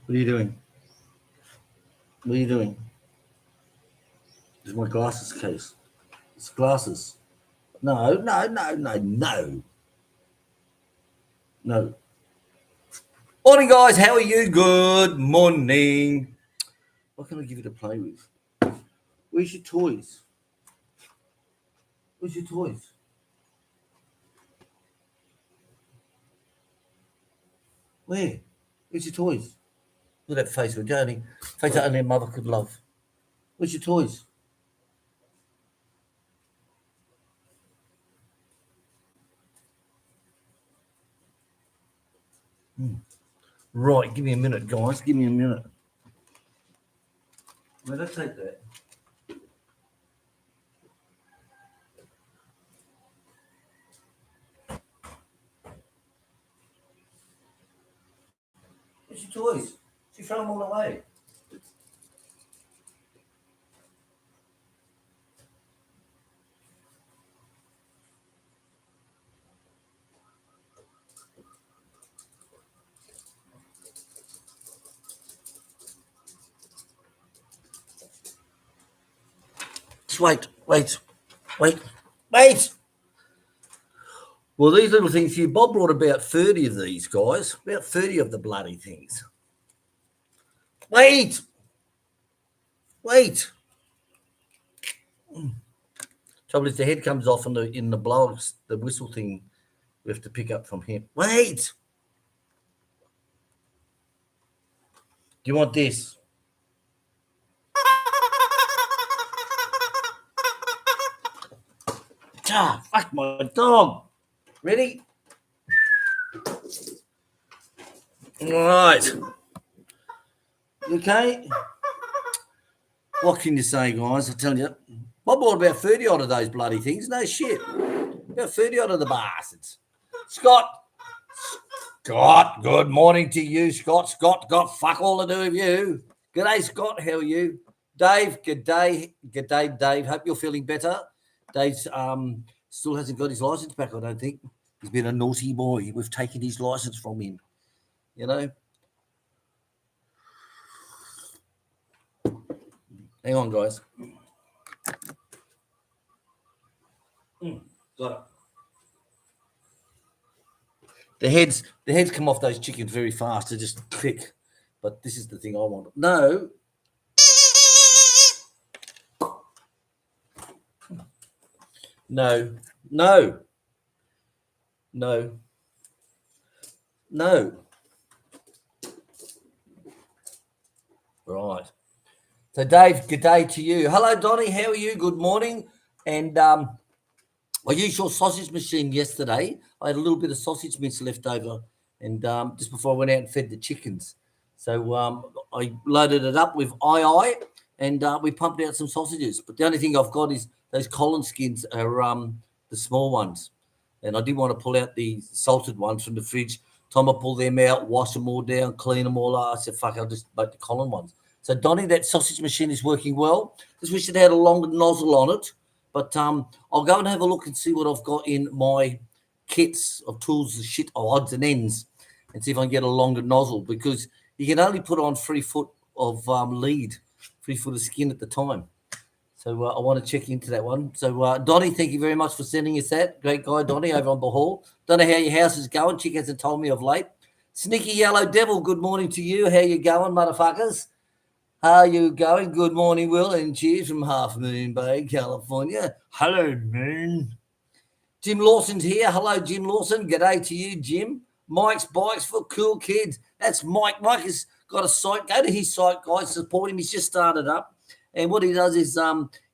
What are you doing? What are you doing? It's my glasses case. It's glasses. No. Morning, guys. How are you? Good morning. What can I give you to play with? Where's your toys? Where's your toys? Where? Where's your toys? Look at that face. Face that only a mother could love. Where's your toys? Right, give me a minute, guys. Give me a minute. Where'd I take that? Where's your toys? She threw them all away. Just wait. Well, these little things here, Bob brought about 30 of these, guys. About 30 of the bloody things. Wait. Trouble is the head comes off in the blowers, the whistle thing we have to pick up from him. Wait. Do you want this? Ah, fuck my dog. Ready? All right. Okay. What can you say, guys? I tell you, Bob bought about 30 odd of those bloody things. No shit. About 30 odd of the bastards. Scott, good morning to you, Scott. Scott got fuck all to do with you. G'day, Scott. How are you? Dave, good day, Dave. Hope you're feeling better. Dave's still hasn't got his license back, I don't think. He's been a naughty boy. We've taken his license from him, you know. Hang on, guys. Got it. The heads come off those chickens very fast. They're just quick. But this is the thing I want. No. Right. So, Dave, good day to you. Hello, Donnie. How are you? Good morning. And I used your sausage machine yesterday. I had a little bit of sausage mince left over, and just before I went out and fed the chickens. So I loaded it up with and we pumped out some sausages. But the only thing I've got is those collar skins are the small ones. And I didn't want to pull out the salted ones from the fridge. Time I pull them out, wash them all down, clean them all out. I said, fuck, I'll just make the collar ones. So, Donnie, that sausage machine is working well. Just wish it had a longer nozzle on it. But I'll go and have a look and see what I've got in my kits of tools, shit, odds and ends, and see if I can get a longer nozzle, because you can only put on 3 foot of lead, 3 foot of skin at the time. So I want to check into that one. So, Donnie, thank you very much for sending us that. Great guy, Donnie, over on the hall. Don't know how your house is going. Chick hasn't told me of late. Sneaky Yellow Devil, good morning to you. How you going, motherfuckers? How you going? Good morning, Will, and cheers from Half Moon Bay, California. Hello, Moon. Jim Lawson's here. Hello, Jim Lawson. G'day to you, Jim. Mike's Bikes for Cool Kids. That's Mike. Mike has got a site. Go to his site, guys. Support him. He's just started up. And what he does is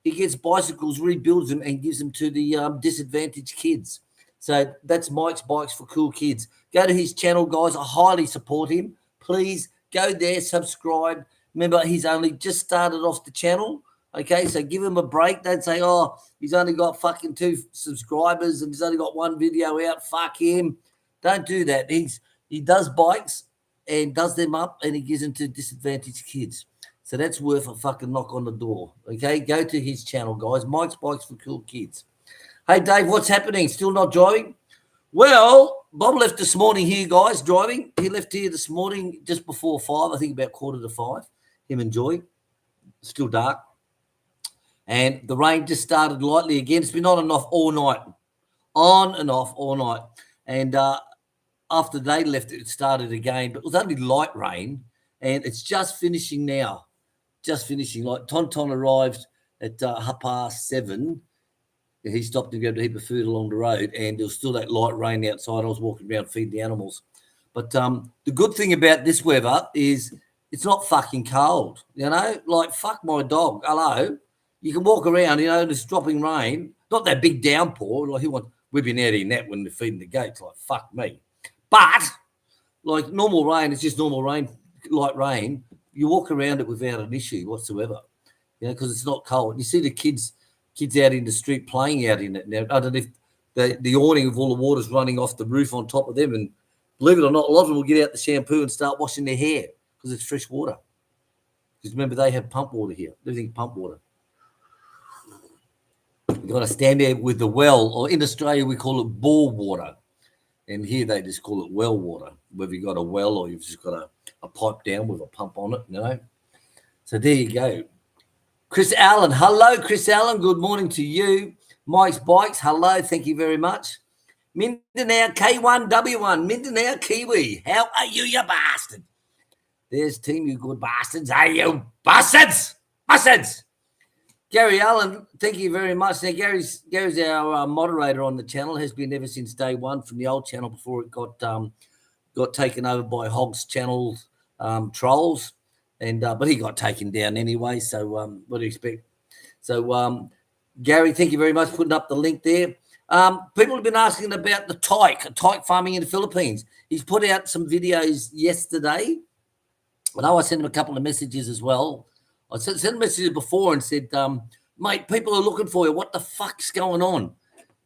he gets bicycles, rebuilds them, and gives them to the disadvantaged kids. So that's Mike's Bikes for Cool Kids. Go to his channel, guys. I highly support him. Please go there, subscribe. Remember, he's only just started off the channel. Okay, so give him a break. Don't say, oh, he's only got fucking 2 subscribers and he's only got 1 video out. Fuck him. Don't do that. He does bikes and does them up, and he gives them to disadvantaged kids. So that's worth a fucking knock on the door. Okay, go to his channel, guys. Mike's Bikes for Cool Kids. Hey, Dave, what's happening? Still not driving? Well, Bob left this morning here, guys, driving. He left here this morning just before 5, I think about 4:45. Him and Joy. Still dark. And the rain just started lightly again. It's been on and off all night. On and off all night. And after they left, it started again. But it was only light rain. And it's just finishing now. Just finishing. Like Tonton arrived at 7:30. He stopped to grab a heap of food along the road, and there was still that light rain outside. I was walking around feeding the animals. But the good thing about this weather is it's not fucking cold, you know? Like, fuck my dog. Hello? You can walk around, you know, there's dropping rain. Not that big downpour. Like, we've been out in that when they're feeding the goats. Like, fuck me. But, like, normal rain, it's just normal rain, light rain. You walk around it without an issue whatsoever, you know, because it's not cold. You see the kids out in the street playing out in it now. I don't know if the awning of all the water's running off the roof on top of them, and believe it or not, a lot of them will get out the shampoo and start washing their hair because it's fresh water. Because remember, they have pump water here. Everything pump water. You've got to stand there with the well, or in Australia we call it bore water, and here they just call it well water. Whether you've got a well or you've just got a pipe down with a pump on it, you know. So there you go. Chris Allen. Hello, Chris Allen. Good morning to you. Mike's Bikes. Hello. Thank you very much. Mindanao K1W1. Mindanao Kiwi. How are you, you bastard? There's team, you good bastards. Hey, you bastards. Bastards. Gary Allen, thank you very much. Now, Gary's our moderator on the channel. Has been ever since day one from the old channel before it got taken over by Hogg's channel trolls. And but he got taken down anyway, so what do you expect? So, Gary, thank you very much for putting up the link there. People have been asking about the tyke farming in the Philippines. He's put out some videos yesterday. I know I sent him a couple of messages as well. I sent him messages before and said, mate, people are looking for you. What the fuck's going on?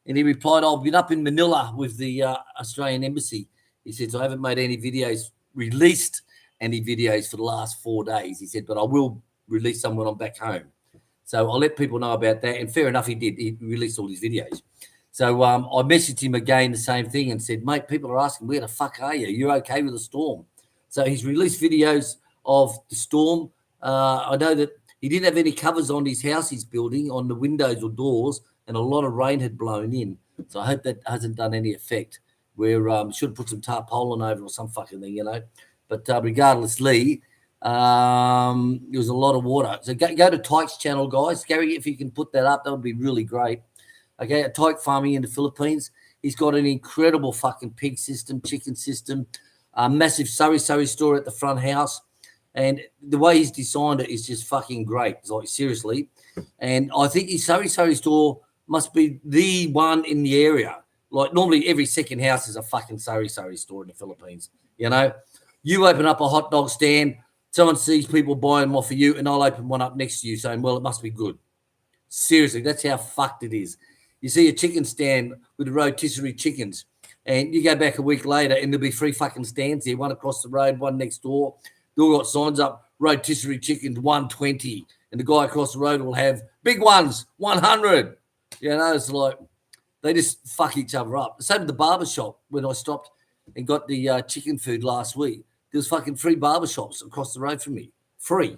And he replied, I've been up in Manila with the Australian Embassy. He said, so I haven't made any videos released any videos for the last 4 days. He said, but I will release some when I'm back home. So I'll let people know about that. And fair enough, he did. He released all his videos. So I messaged him again, the same thing, and said, mate, people are asking, where the fuck are you? You're okay with the storm? So he's released videos of the storm. I know that he didn't have any covers on his house he's building, on the windows or doors, and a lot of rain had blown in. So I hope that hasn't done any effect. We should put some tarpaulin over or some fucking thing, you know. But regardless, Lee, there was a lot of water. So go to Tyke's channel, guys. Gary, if you can put that up, that would be really great. Okay, Tyke farming in the Philippines. He's got an incredible fucking pig system, chicken system, a massive sari store at the front house. And the way he's designed it is just fucking great. It's like, seriously. And I think his sari store must be the one in the area. Like, normally every second house is a fucking sari store in the Philippines, you know. You open up a hot dog stand, someone sees people buying them off of you, and I'll open one up next to you saying, well, it must be good. Seriously, that's how fucked it is. You see a chicken stand with the rotisserie chickens, and you go back a week later, and there'll be 3 fucking stands there, one across the road, one next door. They all got signs up, rotisserie chickens, 120. And the guy across the road will have big ones, 100. You know, it's like they just fuck each other up. Same with the barber shop. When I stopped and got the chicken food last week, there was fucking 3 barbershops across the road from me. Free.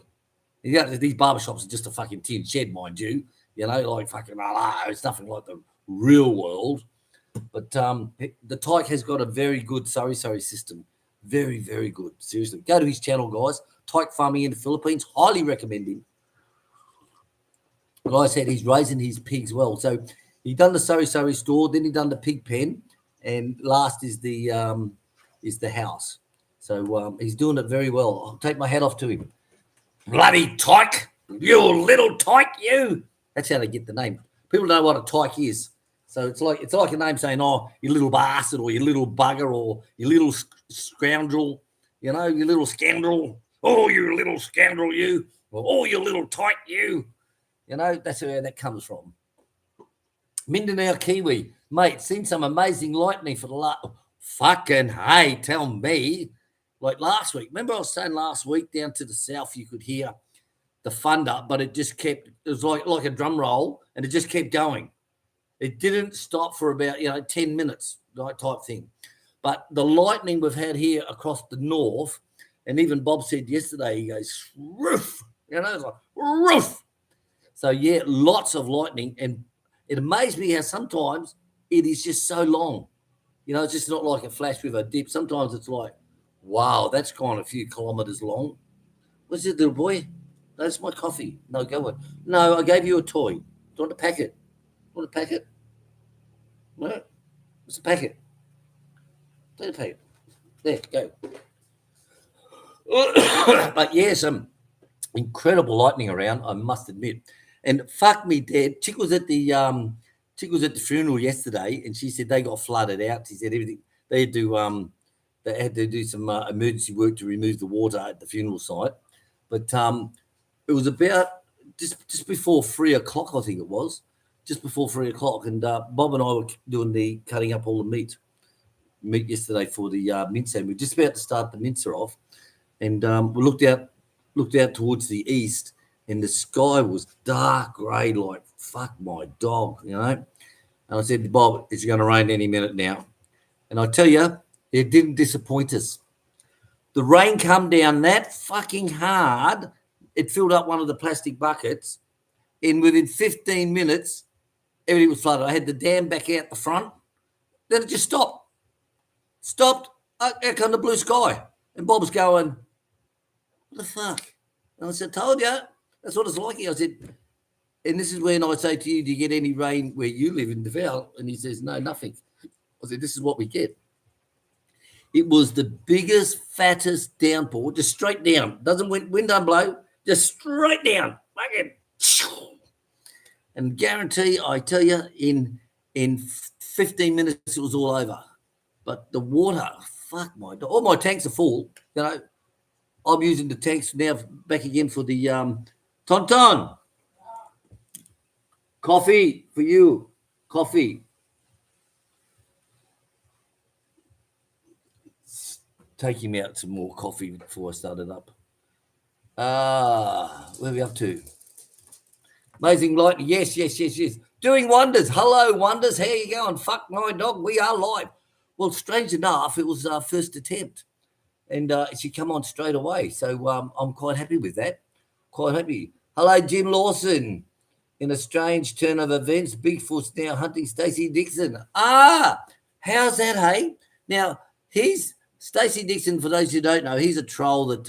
You know, these barbershops are just a fucking tin shed, mind you. You know, like fucking, it's nothing like the real world. But the Tyke has got a very good sari system. Very, very good. Seriously. Go to his channel, guys. Tyke farming in the Philippines. Highly recommend him. Like I said, he's raising his pigs well. So he done the sari store, then he done the pig pen, and last is the house. So he's doing it very well. I'll take my hat off to him. Bloody Tyke, you little Tyke, you. That's how they get the name. People know what a Tyke is. So it's like a name saying, oh, you little bastard, or you little bugger, or you little scoundrel, you know, you little scoundrel. Oh, you little scoundrel, you. Or, oh, you little Tyke, you. You know, that's where that comes from. Mindanao Kiwi. Mate, seen some amazing lightning for the last... Fucking hey, tell me. Like last week. Remember I was saying last week down to the south you could hear the thunder, but it just kept... It was like a drum roll, and it just kept going. It didn't stop for about, 10 minutes, type thing. But the lightning we've had here across the north, and even Bob said yesterday, he goes, roof, it's like, roof. So, yeah, lots of lightning. And it amazed me how sometimes it is just so long. It's just not like a flash with a dip. Sometimes it's like, wow, that's gone a few kilometres long. What's it, little boy? That's my coffee. No, go on. No, I gave you a toy. Do you want to pack it? Want to pack it? No. It's a packet. Take a packet. There, go. But yeah, some incredible lightning around, I must admit. And fuck me dead. Chick was at the funeral yesterday, and she said they got flooded out. She said everything they had to do some emergency work to remove the water at the funeral site. But it was about just before 3 o'clock, I think it was, just before 3 o'clock, and Bob and I were doing the cutting up all the meat yesterday for the mince, and we were just about to start the mincer off, and we looked out towards the east, and the sky was dark grey, like fuck my dog, And I said to Bob, "It's going to rain any minute now," and I tell you, it didn't disappoint us. The rain come down that fucking hard, it filled up one of the plastic buckets, and within 15 minutes, everything was flooded. I had the dam back out the front, then it just stopped. Out come the blue sky. And Bob's going, what the fuck? And I said, told you, that's what it's like here. I said, and this is when I say to you, do you get any rain where you live in Davao? And he says, no, nothing. I said, this is what we get. It was the biggest, fattest downpour, just straight down. Wind don't blow, just straight down. Fucking. And guarantee, I tell you, in 15 minutes, it was all over. But the water, fuck my dog. All my tanks are full. I'm using the tanks now back again for the Tonton. Coffee for you. Coffee. Take him out some more coffee before I start it up. Where are we up to? Amazing light. Yes. Doing wonders. Hello, wonders. How you going? Fuck my dog. We are live. Well, strange enough, it was our first attempt. And she come on straight away. So I'm quite happy with that. Quite happy. Hello, Jim Lawson. In a strange turn of events, Bigfoot's now hunting Stacey Dixon. How's that, hey? Now, Stacey Dixon, for those who don't know, he's a troll that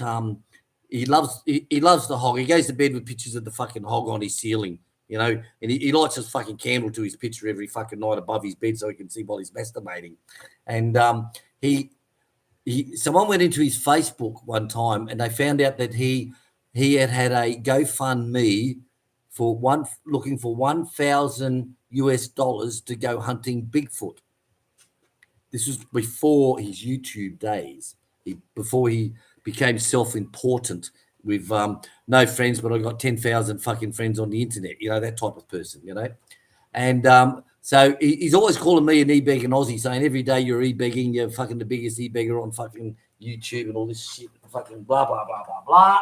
he loves the hog. He goes to bed with pictures of the fucking hog on his ceiling, and he lights his fucking candle to his picture every fucking night above his bed so he can see while he's masturbating. And someone went into his Facebook one time and they found out that he had a GoFundMe looking for $1,000 to go hunting Bigfoot. This was before his YouTube days, before he became self-important with no friends, but I got 10,000 fucking friends on the internet, that type of person, And so he's always calling me an e-begging Aussie, saying every day you're e-begging, you're fucking the biggest e-beggar on fucking YouTube and all this shit, fucking blah, blah, blah, blah, blah.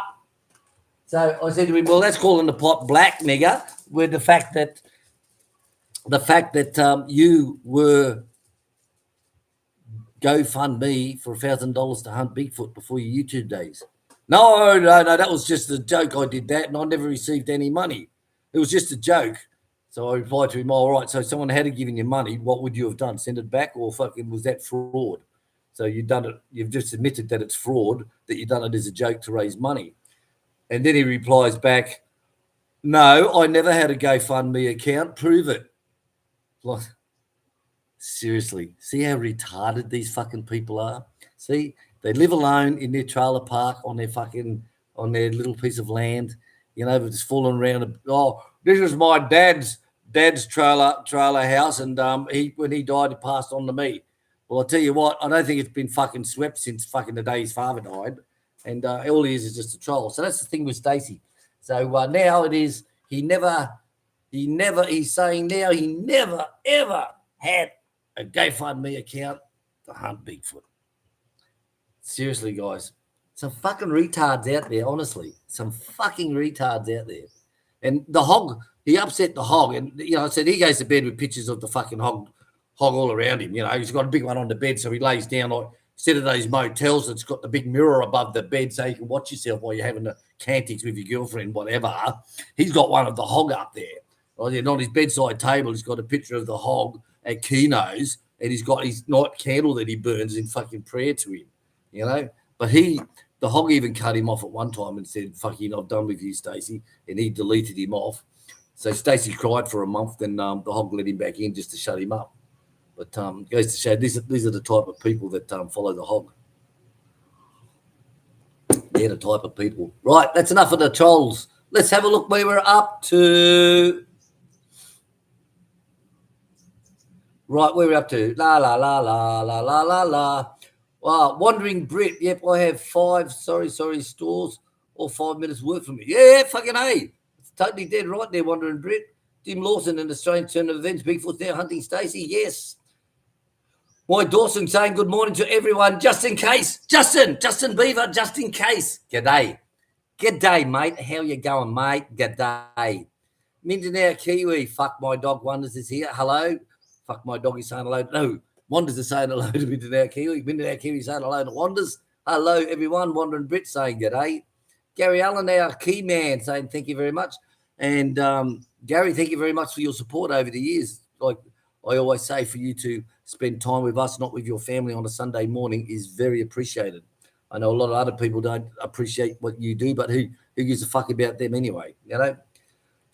So I said to him, well, that's calling the pot black, nigger, with the fact that you were GoFundMe for $1,000 to hunt Bigfoot before your YouTube days. No, that was just a joke. I did that, and I never received any money. It was just a joke. So I replied to him, all right, so someone had given you money, what would you have done? Send it back, or fucking was that fraud? So you've done it, you've just admitted that it's fraud, that you've done it as a joke to raise money. And then he replies back, no, I never had a GoFundMe account. Prove it. Like, seriously, see how retarded these fucking people are? See, they live alone in their trailer park on their little piece of land, just falling around. Oh, this is my dad's trailer house, and when he died, he passed on to me. Well, I'll tell you what, I don't think it's been fucking swept since fucking the day his father died, and all he is just a troll. So that's the thing with Stacey. So now it is he's saying now he never ever had a GoFundMe account to hunt Bigfoot. Seriously, guys, some fucking retards out there, honestly. Some fucking retards out there. And the hog, he upset the hog. And, I said he goes to bed with pictures of the fucking hog hog all around him. You know, he's got a big one on the bed, so he lays down like instead of those motels that's got the big mirror above the bed so you can watch yourself while you're having the cantics with your girlfriend, whatever. He's got one of the hog up there. Right, and on his bedside table, he's got a picture of the hog at Keno's, and he's got his night candle that he burns in fucking prayer to him, you know. But the hog even cut him off at one time and said, fucking, I'm done with you, Stacey, and he deleted him off. So Stacey cried for a month, then the hog let him back in just to shut him up. But it goes to show these are the type of people that follow the hog. They're the type of people. Right, that's enough of the trolls. Let's have a look where we're up to. Right, where we're up to. La, la, la, la, la, la, la, la. Wow, Wandering Brit. Yep, I have 5, sorry, stores. All 5 minutes work for me. Yeah, fucking A. It's totally dead right there, Wandering Brit. Tim Lawson and the strange turn of events. Bigfoot's now hunting Stacey. Yes. Boy Dawson saying good morning to everyone, just in case. Justin Beaver, just in case. G'day. G'day, mate. How you going, mate? G'day. Mindanao Kiwi. Fuck my dog Wonders is here. Hello. Fuck my dog is saying hello. No, Wonders is saying hello to Mindanao Kiwi. Mindanao Kiwi saying hello to Wonders. Hello, everyone. Wandering Brit saying g'day. Gary Allen, our key man, saying thank you very much. And Gary, thank you very much for your support over the years. Like I always say, for you to spend time with us, not with your family on a Sunday morning, is very appreciated. I know a lot of other people don't appreciate what you do, but who gives a fuck about them anyway, you know?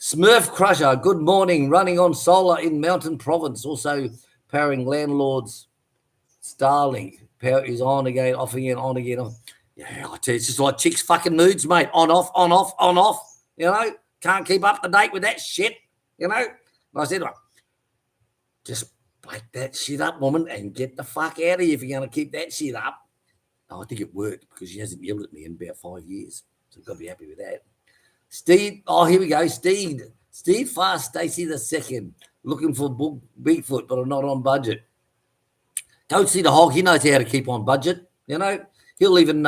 Smurf Crusher, good morning, running on solar in Mountain Province, also powering landlords. Starlink, power is on again, off again, on again. On. Yeah, I tell you, it's just like chicks' fucking moods, mate. On, off, on, off, on, off, you know? Can't keep up to date with that shit, you know? And I said, well, just break that shit up, woman, and get the fuck out of here if you're going to keep that shit up. Oh, I think it worked because she hasn't yelled at me in about 5 years. So I've got to be happy with that. Steve, oh, here we go. Steve Fast, Stacey the second, looking for Bigfoot, but I'm not on budget. Go see the hog. He knows how to keep on budget, you know. He'll even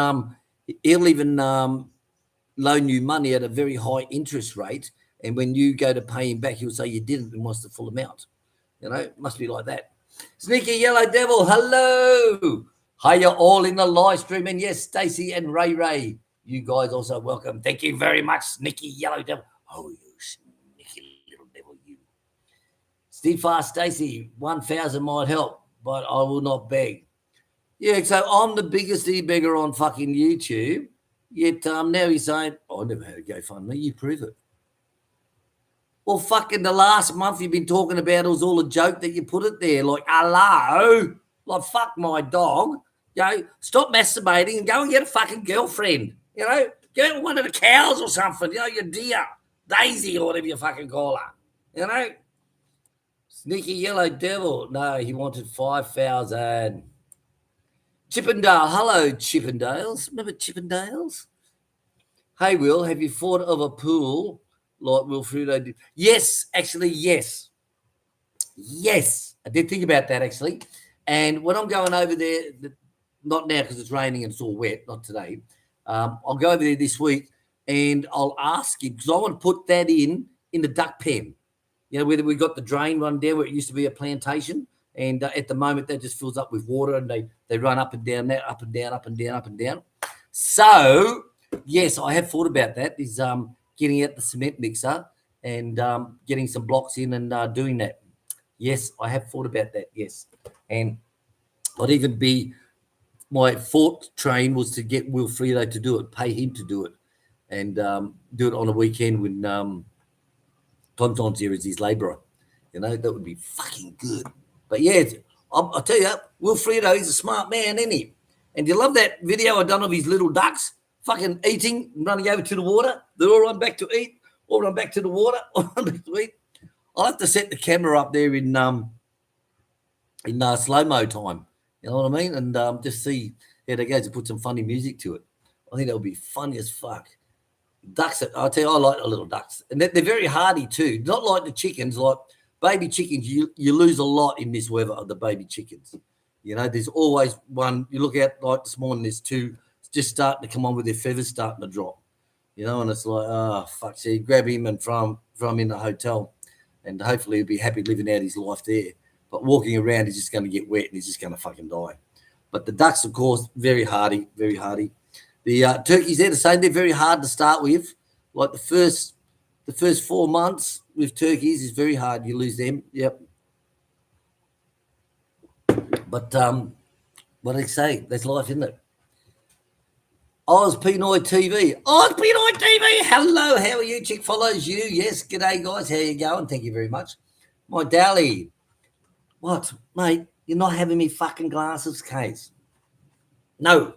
loan you money at a very high interest rate, and when you go to pay him back, he'll say you didn't and wants the full amount. You know, it must be like that. Sneaky Yellow Devil, hello. Hiya all in the live stream. And yes, Stacey and Ray, you guys also welcome. Thank you very much, Sneaky Yellow Devil. Oh, you sneaky little devil, you. Steve Fast, Stacey, 1,000 might help, but I will not beg. Yeah, so I'm the biggest e-beggar on fucking YouTube. Yet now he's saying, oh, I never had a GoFundMe. You prove it. Well, fucking the last month you've been talking about it was all a joke that you put it there. Like, hello? Like, fuck my dog. You know, stop masturbating and go and get a fucking girlfriend. You know, get one of the cows or something. You know, your deer, Daisy or whatever you fucking call her. You know? Sneaky Yellow Devil. No, he wanted 5,000. Chippendale. Hello, Chippendales. Remember Chippendales? Hey, Will, have you thought of a pool like Wilfredo did? Yes, actually, yes. Yes, I did think about that, actually. And when I'm going over there, not now because it's raining and it's all wet, not today, I'll go over there this week and I'll ask him, because I want to put that in the duck pen. You know, whether we got the drain run down where it used to be a plantation, and at the moment that just fills up with water and they run up and down that, up and down, up and down, up and down. So, yes, I have thought about that, is getting out the cement mixer and getting some blocks in and doing that. Yes, I have thought about that, yes. And I'd even be, my thought train was to get Wilfredo to do it, pay him to do it, and do it on a weekend when Tonton's here as his labourer. You know, that would be fucking good. But yeah, I'll tell you, Wilfredo, he's a smart man, isn't he? And you love that video I done of his little ducks fucking eating, running over to the water. They all run back to eat, all run back to the water, all run back to eat. I'll have to set the camera up there in slow-mo time. You know what I mean? And just see how they goes and put some funny music to it. I think that would be funny as fuck. Ducks, I'll tell you, I like the little ducks. And they're very hardy too. Not like the chickens, like baby chickens, you lose a lot in this weather of the baby chickens. You know, there's always one. You look out like this morning, there's two just starting to come on with their feathers starting to drop. You know, and it's like, oh, fuck. So you grab him and throw him in the hotel, and hopefully he'll be happy living out his life there. But walking around, he's just going to get wet and he's just going to fucking die. But the ducks, of course, very hardy, very hardy. The turkeys, they're the same. They're very hard to start with. Like the first 4 months with turkeys is very hard. You lose them. Yep. But what do they say? That's life, isn't it? Oz Pinoy TV. Oz Pinoy TV. Hello, how are you? Chick follows you. Yes, g'day, guys. How you going? Thank you very much. My Dally. What, mate? You're not having me fucking glasses case. No.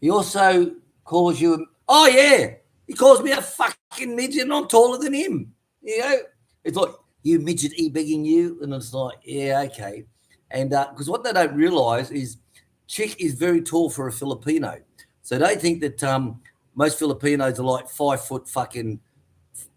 He also calls you. Oh yeah, he calls me a fucking midget, and I'm taller than him. You know, it's like you midget, he begging you, and it's like, yeah, okay. And because what they don't realise is, Chic is very tall for a Filipino. So they think that most Filipinos are like 5 foot fucking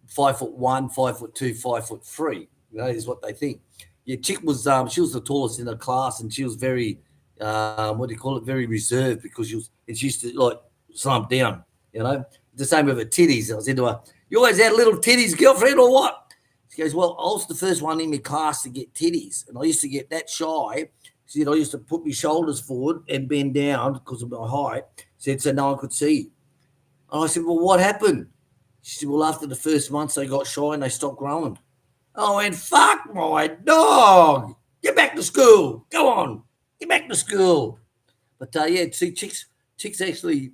5'1", 5'2", 5'3". You know, is what they think. Yeah, Chick was she was the tallest in her class, and she was very what do you call it? Very reserved because she used to like slump down. You know, the same with her titties. I said to her, "You always had little titties, girlfriend, or what?" She goes, "Well, I was the first one in my class to get titties, and I used to get that shy." She said, "I used to put my shoulders forward and bend down because of my height." She said, "So no one could see." And I said, "Well, what happened?" She said, "Well, after the first months, they got shy and they stopped growing." I went, "Fuck my dog. Get back to school. Go on. Get back to school." But yeah, see, Chick's actually,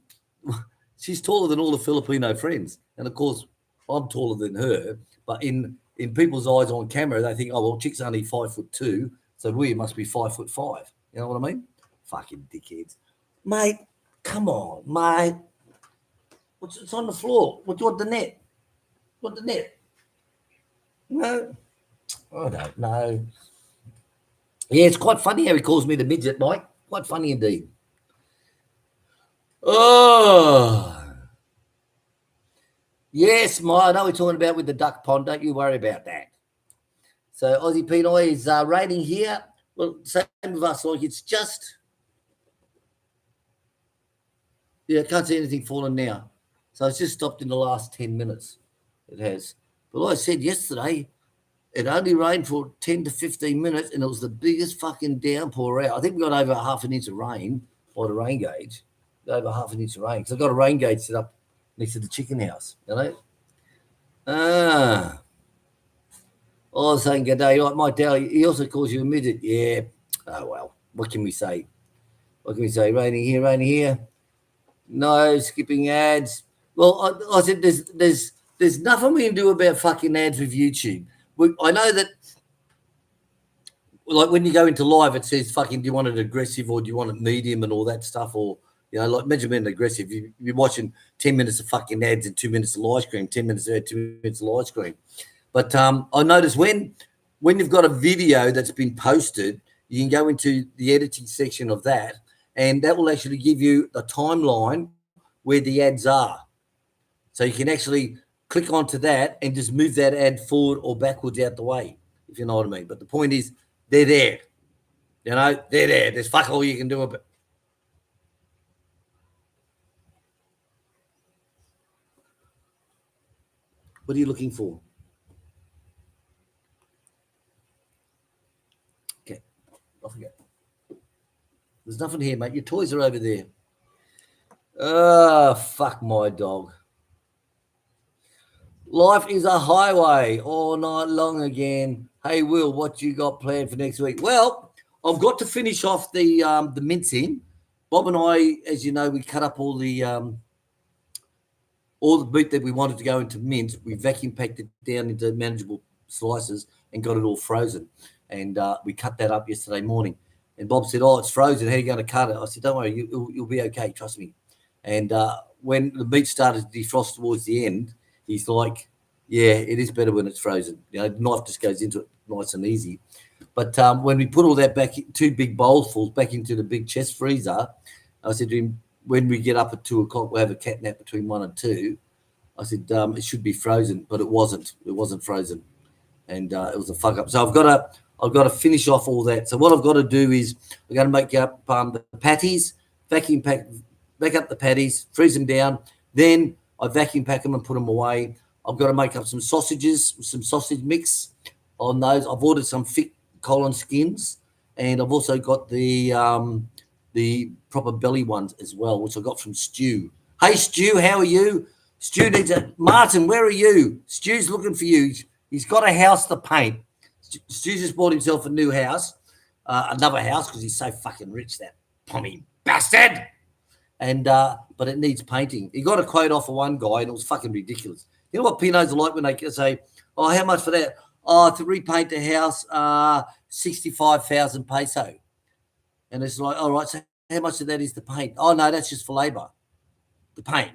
she's taller than all the Filipino friends. And of course, I'm taller than her. But in people's eyes on camera, they think, oh, well, Chick's only 5'2", so we must be 5'5". You know what I mean? Fucking dickheads. Mate, come on, mate. It's on the floor. What do you want, the net? What the net? No, I don't know. Yeah, it's quite funny how he calls me the midget, Mike. Quite funny indeed. Oh, yes, Mike. I know we're talking about with the duck pond. Don't you worry about that. So Aussie Pinoy is raining here. Well, same with us. Like it's just, yeah, I can't see anything falling now. So it's just stopped in the last 10 minutes. It has. But like I said yesterday, it only rained for 10 to 15 minutes, and it was the biggest fucking downpour out. I think we got over half an inch of rain by the rain gauge. Over half an inch of rain. Because I've got a rain gauge set up next to the chicken house, you know? I was saying good day. Like my dad, he also calls you a midget. Yeah. Oh, well. What can we say? What can we say? Raining here, raining here. No, skipping ads. Well, I said there's nothing we can do about fucking ads with YouTube. I know that, like when you go into live, it says fucking, do you want it aggressive or do you want it medium and all that stuff? Or, you know, like imagine being aggressive. You're watching 10 minutes of fucking ads and 2 minutes of live stream, 10 minutes of ad, 2 minutes of live stream. But I noticed when you've got a video that's been posted, you can go into the editing section of that, and that will actually give you the timeline where the ads are. So you can actually click onto that and just move that ad forward or backwards out the way, if you know what I mean. But the point is, they're there. You know, they're there. There's fuck all you can do about it. What are you looking for? Okay, off we go. There's nothing here, mate. Your toys are over there. Oh, fuck my dog. Life is a highway all night long again. Hey, Will, what you got planned for next week? Well, I've got to finish off the mincing. Bob and I, as you know, we cut up all the meat that we wanted to go into mince. We vacuum packed it down into manageable slices and got it all frozen. And we cut that up yesterday morning. And Bob said, "Oh, it's frozen. How are you going to cut it?" I said, "Don't worry, you'll be okay. Trust me." And when the meat started to defrost towards the end, he's like, "Yeah, it is better when it's frozen. You know, the knife just goes into it nice and easy." But when we put all that back, 2 big bowlfuls back into the big chest freezer, I said to him, "When we get up at 2 o'clock, we'll have a cat nap between 1 and 2." I said, "It should be frozen," but it wasn't. It wasn't frozen, and it was a fuck up. So I've got to finish off all that. So what I've got to do is I've got to make up the patties, vacuum pack, back up the patties, freeze them down. Then I vacuum pack them and put them away. I've got to make up some sausages, some sausage mix on those. I've ordered some thick colon skins, and I've also got the proper belly ones as well, which I got from Stu. Hey Stu, how are you? Stu needs a Martin. Where are you? Stu's looking for you. He's got a house to paint. Stu just bought himself a new house, another house because he's so fucking rich. That pommy bastard. And but it needs painting. He got a quote off of one guy, and it was fucking ridiculous. You know what Pinots are like when they say, "Oh, how much for that?" "Oh, to repaint the house, 65,000 peso." And it's like, all right, so how much of that is to paint? "Oh no, that's just for labour, the paint."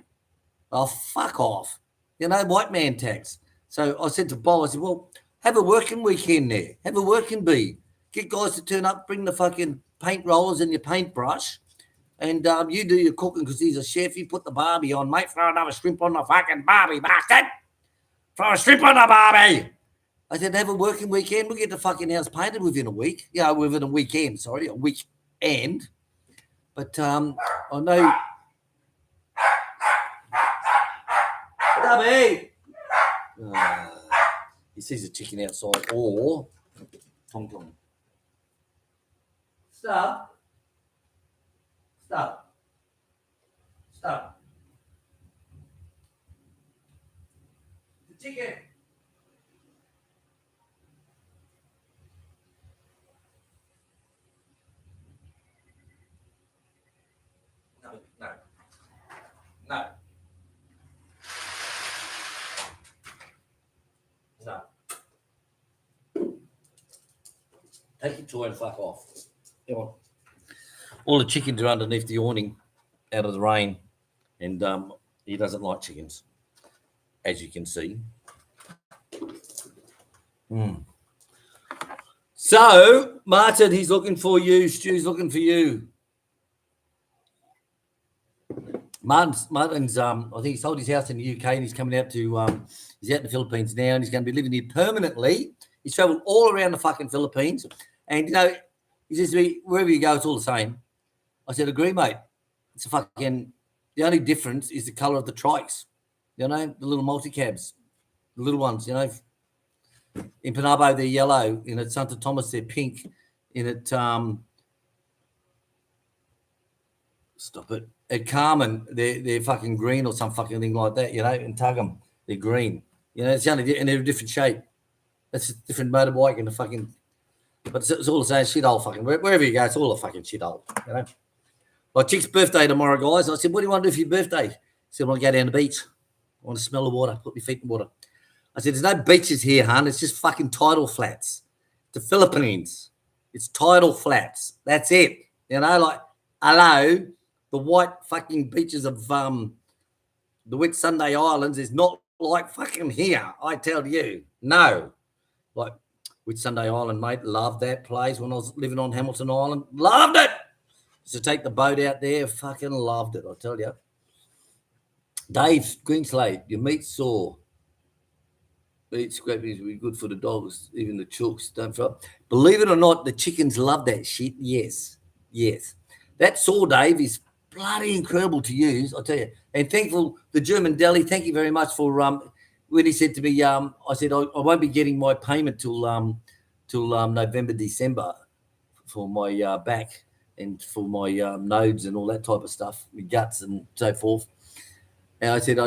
"Oh, fuck off!" White man tax. So I said to Bob, I said, "Well, have a working weekend there. Have a working bee. Get guys to turn up, bring the fucking paint rollers and your paintbrush." And you do your cooking because he's a chef. You put the barbie on, mate. Throw another shrimp on the fucking barbie, bastard. Throw a shrimp on the barbie. I said, have a working weekend. We'll get the fucking house painted within a week. Yeah, within a weekend, sorry, a weekend. But I know. Dabby! He sees a chicken outside or Tom Tom. Stop. Stop. Stop. The chicken. No. No. Stop. Take your toy and fuck off. Come on. All the chickens are underneath the awning out of the rain, and he doesn't like chickens, as you can see. So, Martin, he's looking for you. Stu's looking for you. Martin's I think he sold his house in the UK and he's coming out to he's out in the Philippines now, and he's going to be living here permanently. He's traveled all around the fucking Philippines, and he says to me, "Wherever you go, it's all the same." I said, "Agree, mate. It's the only difference is the colour of the trikes. The little multi-cabs, the little ones, In Panabo, they're yellow. In Santo Tomas, they're pink. Stop it. At Carmen, they're fucking green or some fucking thing like that, In Tugum, they're green. It's only, and they're a different shape. That's a different motorbike and but it's all the same shithole fucking. Wherever you go, it's all a fucking shithole, Like Chic's birthday tomorrow, guys. I said, "What do you want to do for your birthday?" He said, "I want to go down the beach. I want to smell the water, put my feet in the water." I said, "There's no beaches here, hon. It's just fucking tidal flats. The Philippines. It's tidal flats. That's it. Like, hello, the white fucking beaches of the Whitsunday Islands is not like fucking here, I tell you. No. Like Whitsunday Island, mate, loved that place when I was living on Hamilton Island. Loved it. To take the boat out there, fucking loved it, I tell you. Dave Greenslade, your meat's sore. Meat scrapping is really good for the dogs, even the chooks. Don't forget. Believe it or not, the chickens love that shit. Yes. That saw, Dave, is bloody incredible to use, I tell you. And thankful, the German deli, thank you very much for when he said to me, I said, I won't be getting my payment till November, December for my back and for my nodes and all that type of stuff, my guts and so forth. And I said,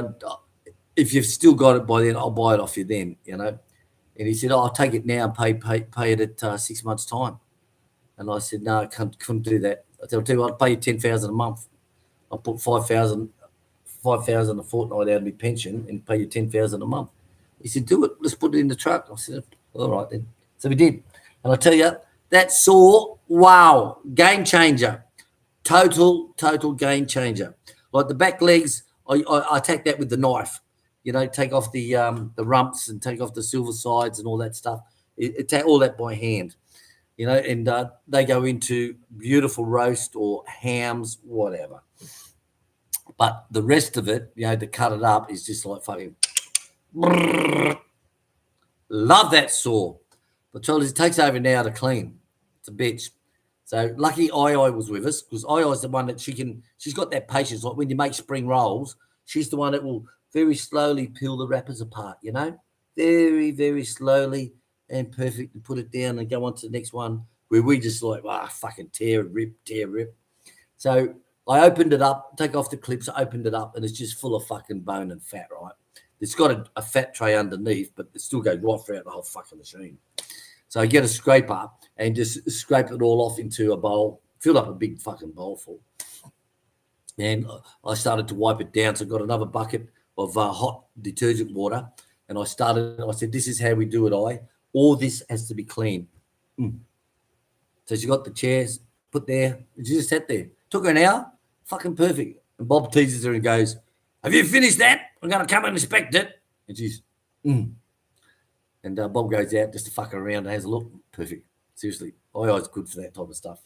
if you've still got it by then, I'll buy it off you then, And he said, I'll take it now and pay it at 6 months' time. And I said, no, I couldn't do that. I said, I'll tell you what, I'll pay you 10,000 a month. I'll put 5,000 a fortnight out of my pension and pay you 10,000 a month. He said, do it. Let's put it in the truck. I said, all right then. So we did. And I tell you, that saw, wow, game changer. Total game changer. Like the back legs, I attack that with the knife. Take off the rumps and take off the silver sides and all that stuff. Take all that by hand. And they go into beautiful roast or hams, whatever. But the rest of it, to cut it up is just like fucking. Love that saw. But Charlie, it takes over an hour to clean. It's a bitch. So lucky I was with us because is the one that she's got that patience. Like when you make spring rolls, she's the one that will very slowly peel the wrappers apart, Very, very slowly and perfect, and put it down and go on to the next one where we just like, fucking tear, rip. So I opened it up, take off the clips, I opened it up, and it's just full of fucking bone and fat, right? It's got a fat tray underneath, but it still goes right throughout the whole fucking machine. So I get a scraper and just scrape it all off into a bowl, fill up a big fucking bowl full. And I started to wipe it down. So I got another bucket of hot detergent water, and I said, this is how we do it, all this has to be clean. So she got the chairs put there, and she just sat there. Took her an hour, fucking perfect. And Bob teases her and goes, have you finished that? I'm going to come and inspect it. And she's, And Bob goes out just to fuck around and has a look. Perfect. Seriously. I always good for that type of stuff.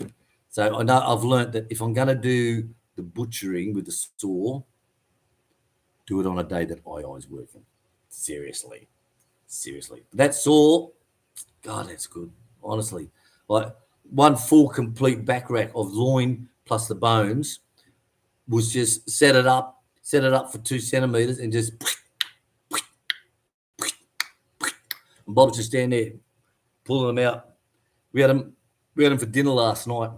So I know I've learned that if I'm going to do the butchering with the saw, do it on a day that I always working. Seriously. But that saw, God, that's good. Honestly. Like one full complete back rack of loin plus the bones was just set it up for 2 centimeters and just and Bob's just standing there pulling them out. We had them for dinner last night.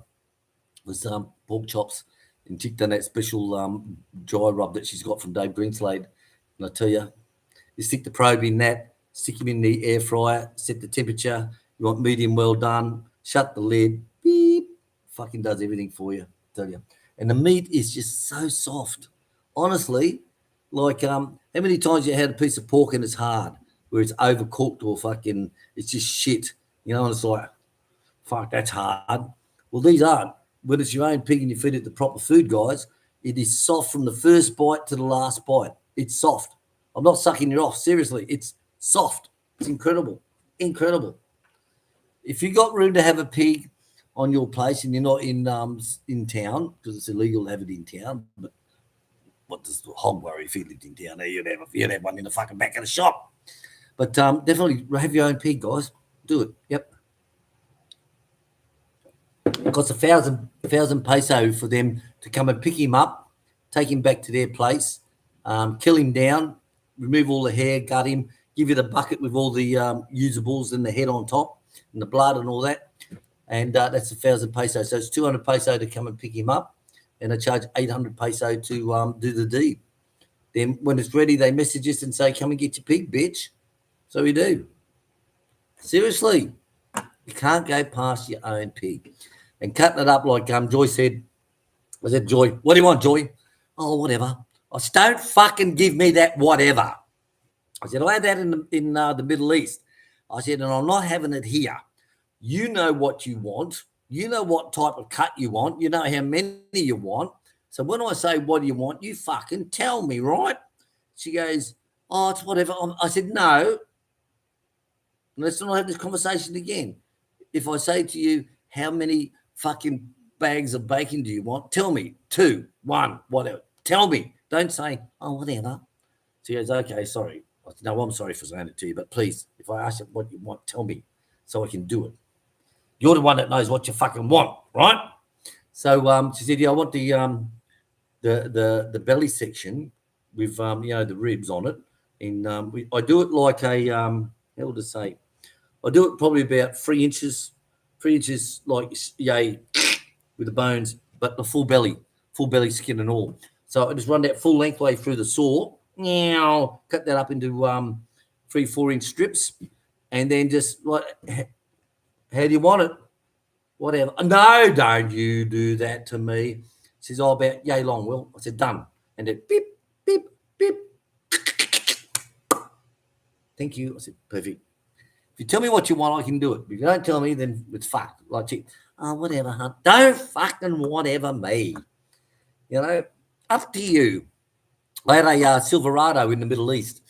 It was pork chops, and Chic done that special dry rub that she's got from Dave Greenslade. And I tell you stick the probe in that, stick him in the air fryer, set the temperature. You want medium well done, shut the lid, beep, fucking does everything for you, I tell you. And the meat is just so soft. Honestly, like how many times you had a piece of pork and it's hard, where it's overcooked or fucking, it's just shit, you know, and it's like, fuck, that's hard. Well, these aren't. When it's your own pig and you feed it the proper food, guys, it is soft from the first bite to the last bite. It's soft. I'm not sucking you off. Seriously, it's soft. It's incredible. If you got room to have a pig on your place and you're not in town, because it's illegal to have it in town, but what does the hog worry if he lived in town? You'd have one in the fucking back of the shop. But definitely have your own pig, guys. Do it. Yep. It costs 1,000 peso for them to come and pick him up, take him back to their place, kill him down, remove all the hair, gut him, give you the bucket with all the usables and the head on top and the blood and all that. And that's 1,000 peso. So it's 200 peso to come and pick him up, and I charge 800 peso to do the deed. Then when it's ready, they message us and say, come and get your pig, bitch. So we do. Seriously, you can't go past your own pig. And cutting it up like Joy said, I said, Joy, what do you want, Joy? Oh, whatever. I said, don't fucking give me that whatever. I said, I had that in the Middle East. I said, and I'm not having it here. You know what you want. You know what type of cut you want. You know how many you want. So when I say, what do you want, you fucking tell me, right? She goes, oh, it's whatever. I said, no. Let's not have this conversation again. If I say to you, how many fucking bags of bacon do you want? Tell me. 2, 1, whatever. Tell me. Don't say, oh, whatever. She goes, okay, sorry. I said, no, I'm sorry for saying it to you, but please, if I ask you what you want, tell me so I can do it. You're the one that knows what you fucking want, right? So she said, yeah, I want the belly section with the ribs on it, and I do it like a how would I say? I do it probably about 3 inches, like yay, with the bones, but the full belly skin and all. So I just run that full lengthway through the saw, cut that up into 3-4 inch strips, and then just like, how do you want it? Whatever. No, don't you do that to me. She says, oh, about yay long, Will. I said, done. And then beep, beep, beep. Thank you. I said, perfect. If you tell me what you want, I can do it. If you don't tell me, then it's fucked. Like, oh, whatever, huh? Don't fucking whatever me. You know, up to you. I had a Silverado in the Middle East,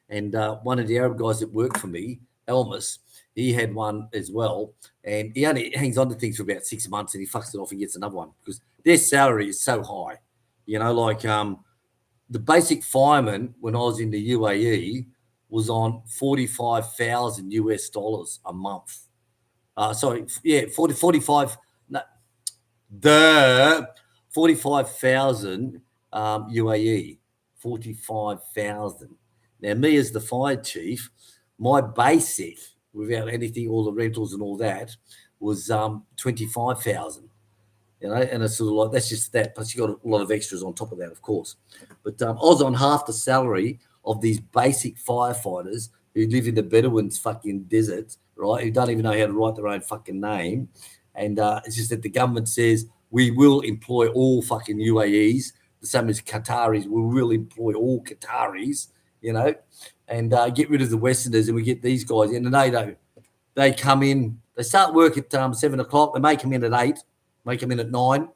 and one of the Arab guys that worked for me, Elmas, he had one as well, and he only hangs on to things for about 6 months, and he fucks it off and gets another one because their salary is so high. You know, like the basic fireman when I was in the UAE was on $45,000 a month. 45,000 UAE, 45,000. Now, me as the fire chief, my basic without anything, all the rentals and all that, was 25,000. You know, and it's sort of like, that's just that. Plus, you got a lot of extras on top of that, of course. But I was on half the salary of these basic firefighters who live in the Bedouins fucking desert, right? Who don't even know how to write their own fucking name. And it's just that the government says we will employ all fucking UAEs, the same as Qataris. We will employ all Qataris, you know, and get rid of the Westerners, and we get these guys in. And they come in, they start work at 7 o'clock. They may come in at 8, may come in at 9.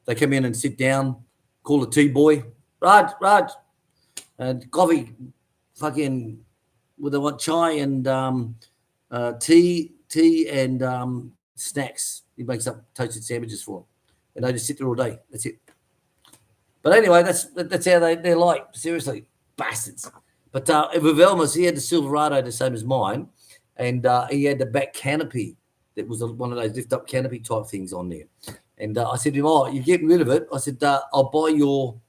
They come in and sit down, call the tea boy, Raj, and coffee, fucking, well, they want chai and tea and snacks. He makes up toasted sandwiches for them, and they just sit there all day. That's it. But anyway, that's how they're like. Seriously, bastards. But with Elmas, he had the Silverado the same as mine, and he had the back canopy that was one of those lift-up canopy type things on there. And I said to him, "Oh, you're getting rid of it?" I said, "I'll buy your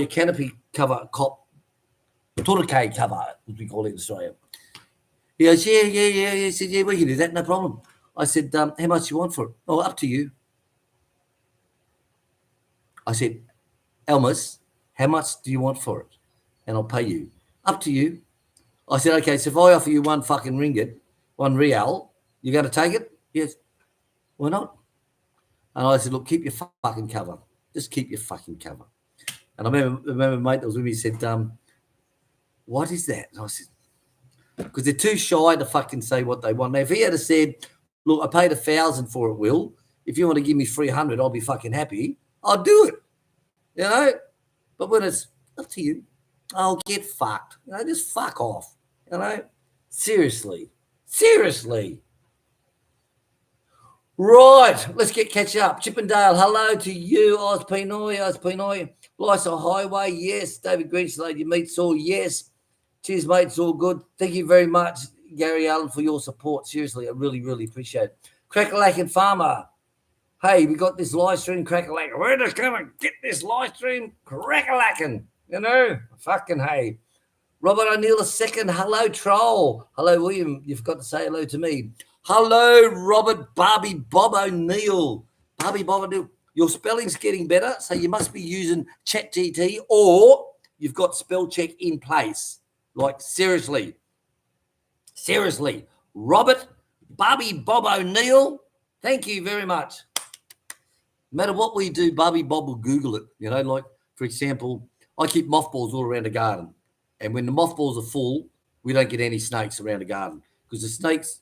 canopy cover, Torque cover, as we call it in Australia." He goes, "Yeah." He said, "Yeah, we can do that, no problem." I said, "How much you want for it?" "Oh, up to you." I said, "Elmas, how much do you want for it? And I'll pay you." "Up to you." I said, "Okay, so if I offer you one fucking ringgit, one real, you're going to take it?" "Yes." "Why not?" And I said, "Look, keep your fucking cover. Just keep your fucking cover." And I remember a mate that was with me said, "What is that?" And I said, because they're too shy to fucking say what they want. Now, if he had said, "Look, I paid 1,000 for it, Will. If you want to give me 300, I'll be fucking happy," I'll do it. You know? But when it's up to you, I'll get fucked. You know, just fuck off. You know? Seriously. Right, let's catch up. Chippendale, hello to you. Oz Pinoy. Lysa Highway, yes. David Green's Lady Meats all, yes. Cheers, mate. It's all good. Thank you very much, Gary Allen, for your support. Seriously, I really, really appreciate it. Crackalackin' Farmer. Hey, we got this live stream crackalackin'. We're just going to get this live stream crackalackin'. You know? Fucking hey. Robert O'Neill II. Hello, troll. Hello, William. You've got to say hello to me. Hello, Robert Barbie Bob O'Neill. Barbie Bob O'Neill. Your spelling's getting better, so you must be using ChatGPT, or you've got spell check in place. Like, seriously. Robert Barbie Bob O'Neill, thank you very much. No matter what we do, Barbie Bob will Google it. You know, like, for example, I keep mothballs all around the garden. And when the mothballs are full, we don't get any snakes around the garden. Because the snakes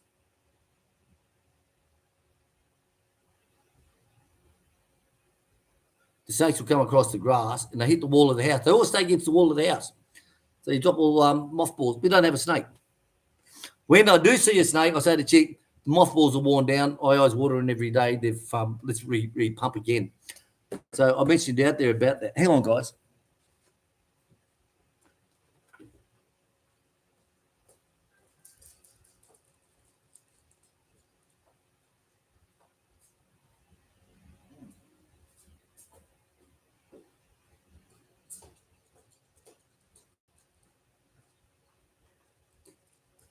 will come across the grass and they hit the wall of the house. They always stay against the wall of the house. So you drop all mothballs. We don't have a snake. When I do see a snake, I say to Chic, the mothballs are worn down. I always water them every day. They've let's re-pump again. So I mentioned out there about that. Hang on, guys.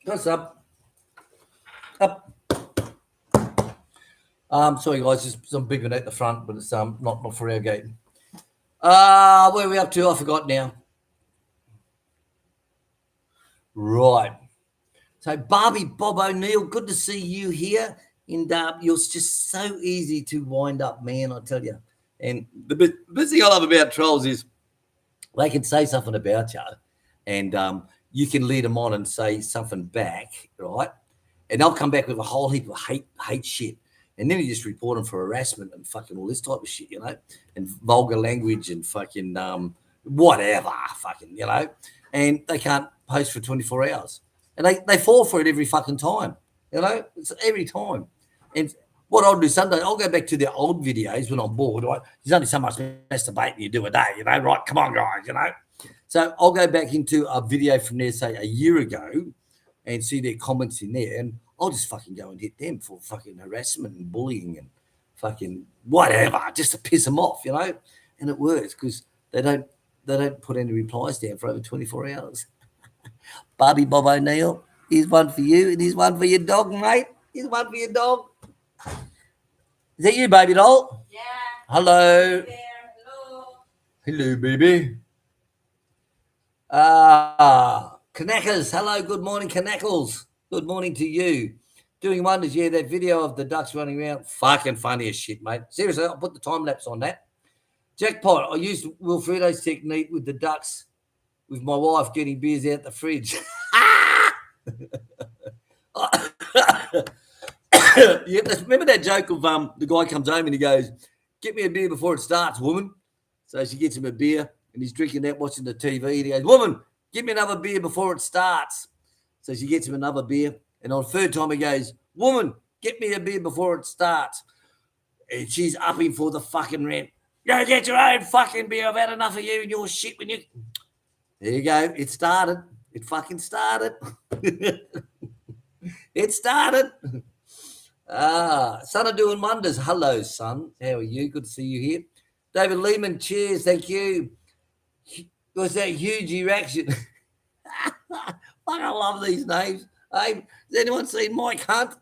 What's up? Sorry, guys, just some big one at the front, but it's not for our gate. Where are we up to? I forgot now. Right. So, Barbie Bob O'Neill, good to see you here. And you're just so easy to wind up, man, I tell you. And the best thing I love about trolls is they can say something about you, and you can lead them on and say something back, right? And they'll come back with a whole heap of hate shit. And then you just report them for harassment and fucking all this type of shit, you know, and vulgar language and fucking whatever, fucking, you know, and they can't post for 24 hours. And they fall for it every fucking time, you know, it's every time. And what I'll do Sunday, I'll go back to the old videos when I'm bored, right? There's only so much masturbating you do a day, you know, right? Come on, guys, you know. So I'll go back into a video from there, say a year ago, and see their comments in there, and I'll just fucking go and hit them for fucking harassment and bullying and fucking whatever, just to piss them off, you know. And it works because they don't put any replies down for over 24 hours. Barbie Bob O'Neill, Here's one for you, and here's one for your dog, mate. Here's one for your dog. Is that you, baby doll? Yeah. Hello. There. Hello. Hello, baby. Knackers. Hello, good morning, Knackles. Good morning to you. Doing wonders, yeah, that video of the ducks running around, fucking funny as shit, mate. Seriously, I'll put the time lapse on that. Jackpot, I used Wilfredo's technique with the ducks with my wife getting beers out the fridge. Yeah, remember that joke of the guy comes home and he goes, "Get me a beer before it starts, woman." So she gets him a beer and he's drinking that, watching the TV. And he goes, "Woman, give me another beer before it starts." So she gets him another beer. And on the third time he goes, "Woman, get me a beer before it starts." And she's upping for the fucking rant. "Go get your own fucking beer. I've had enough of you and your shit when you..." There you go. It started. It fucking started. It started. Son of doing wonders. Hello, son. How are you? Good to see you here. David Lehman, cheers. Thank you. Was that huge erection? Fuck, I love these names. Hey, has anyone seen Mike Hunt?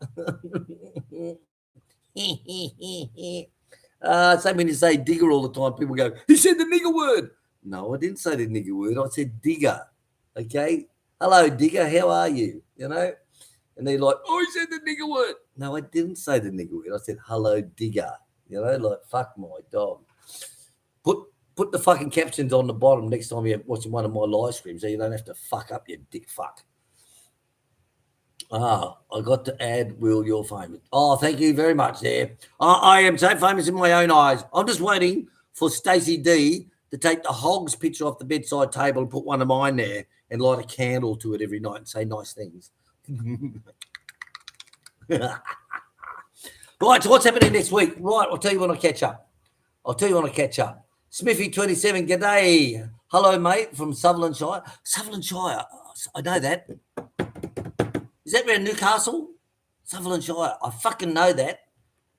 Same when you say digger all the time, people go, "He said the nigger word." No, I didn't say the nigger word. I said digger. Okay? Hello, digger. How are you? You know? And they're like, "Oh, he said the nigger word." No, I didn't say the nigger word. I said, "Hello, digger." You know, like, fuck my dog. Put the fucking captions on the bottom next time you're watching one of my live streams so you don't have to fuck up, you dick fuck. I got to add, Will, you're famous. Oh, thank you very much there. I am so famous in my own eyes. I'm just waiting for Stacey D to take the hog's picture off the bedside table and put one of mine there and light a candle to it every night and say nice things. Right, so what's happening next week? Right, I'll tell you when I catch up. Smithy 27, g'day. Hello, mate, from Sutherland Shire. Sutherland Shire, I know that. Is that around Newcastle? Sutherland Shire. I fucking know that.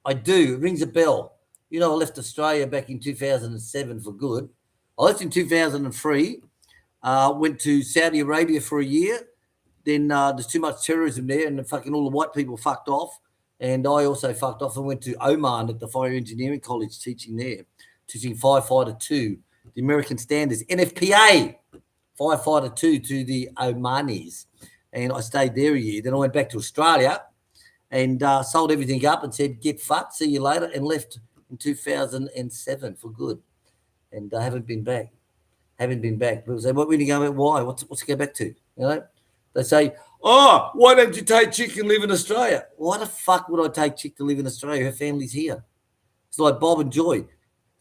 I do. It rings a bell. You know, I left Australia back in 2007 for good. I left in 2003. Went to Saudi Arabia for a year. Then there's too much terrorism there, and fucking all the white people fucked off. And I also fucked off and went to Oman at the Fire Engineering College teaching there, teaching Firefighter 2, the American standards, NFPA, Firefighter 2 to the Omanis. And I stayed there a year. Then I went back to Australia and sold everything up and said, "Get fucked, see you later," and left in 2007 for good. And I haven't been back. People say, "What when you go? Why? What's to go back to?" You know? They say, "Oh, why don't you take Chic and live in Australia?" Why the fuck would I take Chic to live in Australia? Her family's here. It's like Bob and Joy.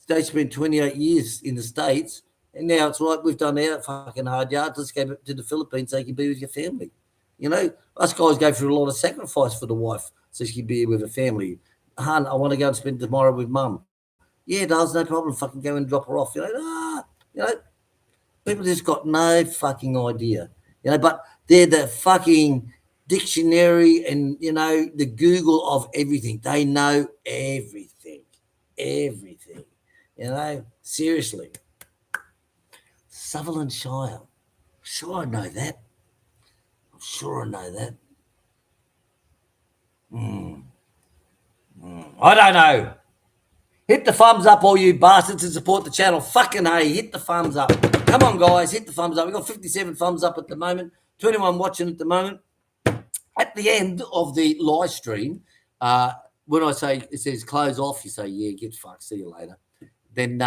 They spent 28 years in the States, and now it's right, we've done our fucking hard yards. Let's go back to the Philippines so you can be with your family. You know, us guys go through a lot of sacrifice for the wife so she can be with her family. "Hun, I want to go and spend tomorrow with mum." "Yeah, does no problem. Fucking go and drop her off." You know, people just got no fucking idea. You know, but they're the fucking dictionary and, you know, the Google of everything. They know everything. Everything. You know, seriously. Sutherland Shire. Sure I know that. I'm sure I know that. I don't know. Hit the thumbs up, all you bastards, and support the channel. Fucking hey, hit the thumbs up. Come on, guys, hit the thumbs up. We've got 57 thumbs up at the moment, 21 watching at the moment. At the end of the live stream, when I say it says close off, you say, "Yeah, get fucked, see you later." Then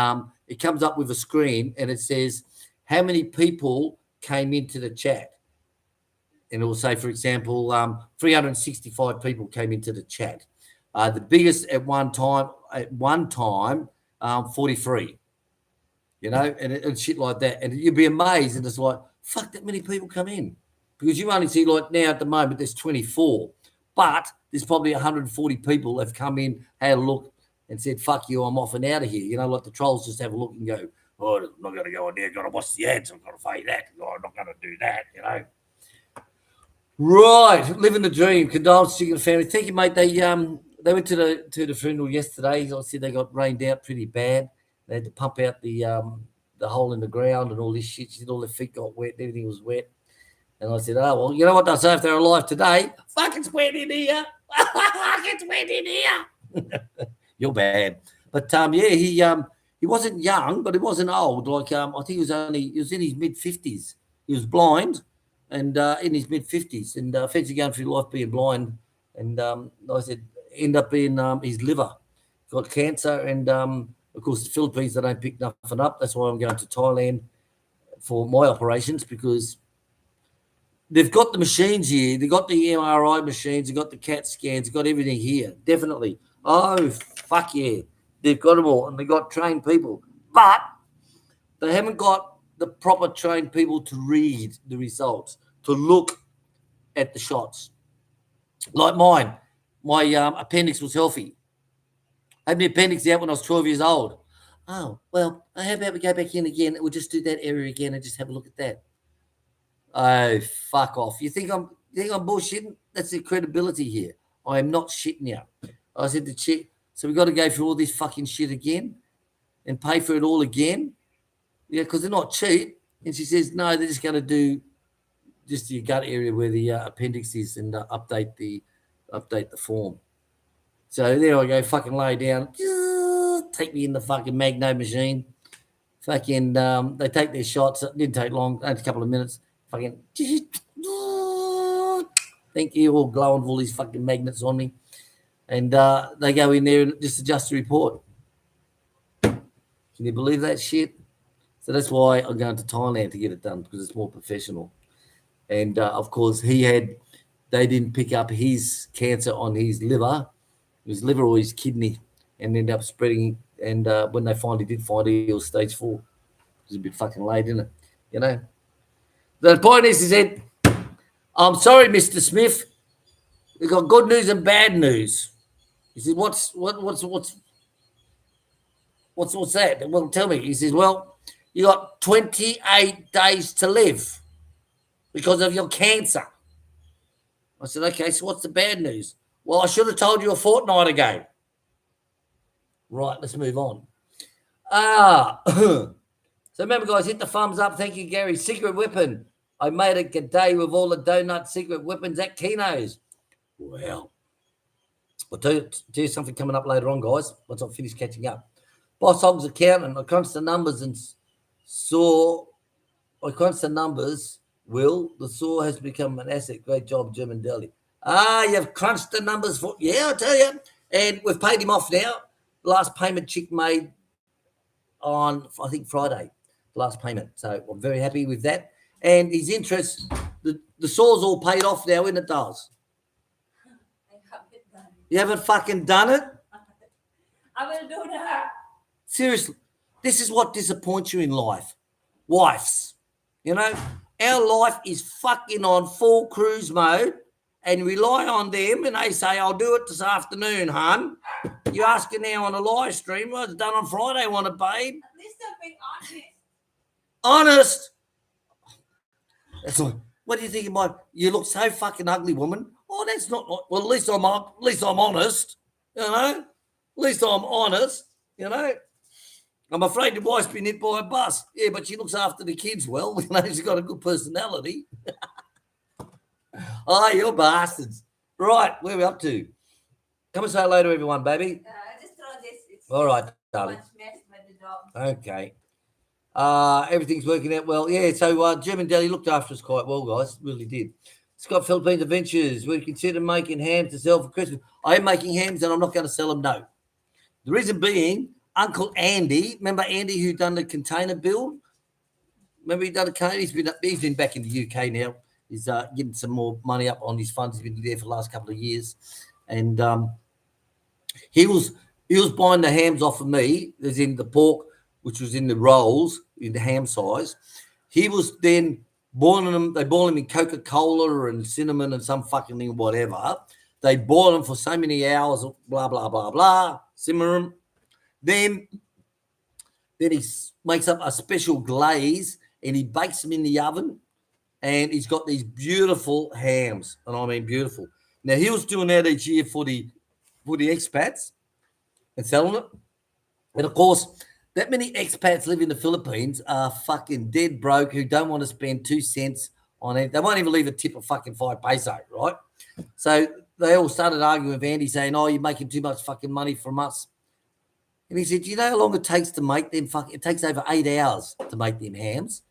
it comes up with a screen and it says how many people came into the chat. And it will say, for example, 365 people came into the chat. The biggest at one time, 43. You know, and shit like that. And you'd be amazed, and it's like, fuck, that many people come in. Because you only see, like now at the moment, there's 24. But there's probably 140 people have come in, had a look, and said, "Fuck you, I'm off and out of here." You know, like the trolls just have a look and go, "Oh, I'm not going to go in there, got to watch the ads, I've got to pay that, oh, I'm not going to do that," you know. Right, living the dream. Condolences to your family. Thank you, mate. They went to the funeral yesterday. Obviously, they got rained out pretty bad. They had to pump out the hole in the ground and all this shit. All their feet got wet. Everything was wet. And I said, oh, well, you know what they'll say if they're alive today? Fuck, it's wet in here. Fuck, it's wet in here. You're bad. But yeah, he wasn't young, but he wasn't old. Like I think he was in his mid-50s. He was blind and in his mid-50s. And fancy going through life being blind. And I said, end up being his liver. Got cancer. And of course, the Philippines, they don't pick nothing up. That's why I'm going to Thailand for my operations, because they've got the machines here. They've got the MRI machines. They've got the CAT scans. They've got everything here. Definitely. Oh, fuck yeah. They've got them all, and they've got trained people. But they haven't got the proper trained people to read the results, to look at the shots. Like mine. My appendix was healthy. I had my appendix out when I was 12 years old. Oh, well, how about we go back in again? We'll just do that area again and just have a look at that. Oh, fuck off. You think I'm bullshitting? That's the credibility here. I am not shitting you. I said to Chic, so we got to go through all this fucking shit again and pay for it all again? Yeah, because they're not cheap. And she says, no, they're just going to do just the gut area where the appendix is and update the form. So there I go, fucking lay down. Take me in the fucking Magno machine. Fucking, they take their shots. It didn't take long, only a couple of minutes. Fucking, thank you, all glowing with all these fucking magnets on me. And they go in there and just adjust the report. Can you believe that shit? So that's why I'm going to Thailand to get it done, because it's more professional. And of course, they didn't pick up his cancer on his liver or his kidney, and ended up spreading. And when they finally did find it, it was stage 4. It was a bit fucking late, isn't it? You know. The point is, he said, I'm sorry, Mr. Smith. We've got good news and bad news. He said, what's that? Well, tell me. He says, well, you got 28 days to live because of your cancer. I said, okay, so what's the bad news? Well, I should have told you a fortnight ago. Right, let's move on. So remember, guys, hit the thumbs up. Thank you, Gary. Secret weapon. I made a good day with all the donut secret weapons at Kino's. Well, I'll tell you something coming up later on, guys, once I finish catching up. Boss Hogg's accountant. I crunched the numbers and saw. Will, the saw has become an asset. Great job, German Deli. You've crunched the numbers for. Yeah, I'll tell you. And we've paid him off now. Last payment Chic made on, I think, Friday. Last payment. So I'm very happy with that. And his interest, the saw's all paid off now, isn't it, Dolls? I haven't done it. You haven't fucking done it? I will do that. Seriously, this is what disappoints you in life. Wives. You know, our life is fucking on full cruise mode, and rely on them, and they say, I'll do it this afternoon, hun. You're asking now on a live stream. Well, it's done on Friday, want it, babe? At least I'm being honest. Honest? That's like, what do you think about? You look so fucking ugly, woman. Oh, that's not. Well, at least I'm honest. You know. At least I'm honest. You know. I'm afraid your wife's been hit by a bus. Yeah, but she looks after the kids well. You know, she's got a good personality. Oh, you're bastards. Right, where are we up to? Come and say hello to everyone, baby. Just throw this. It's All right, darling. much mess by the dog. Okay. Everything's working out well. Yeah, so German Deli looked after us quite well, guys. Really did. Scott Philippines Adventures. We consider making hams to sell for Christmas. I am making hams and I'm not going to sell them, no. The reason being, Uncle Andy, remember Andy who done the container build? Remember he done a container? He's been back in the UK now. He's getting some more money up on his funds. He's been there for the last couple of years. And he was buying the hams off of me, as in the pork, which was in the rolls, in the ham size. He was then boiling them. They boil them in Coca-Cola and cinnamon and some fucking thing, whatever. They boil them for so many hours, blah, blah, blah, blah, simmer them. Then he makes up a special glaze and he bakes them in the oven. And he's got these beautiful hams, and I mean beautiful. Now, he was doing that each year for the expats and selling it. And, of course, that many expats live in the Philippines are fucking dead broke who don't want to spend 2 cents on it. They won't even leave a tip of fucking 5 peso, right? So they all started arguing with Andy, saying, "Oh, you're making too much fucking money from us." And he said, "You know how long it takes to make them? It takes over 8 hours to make them hams."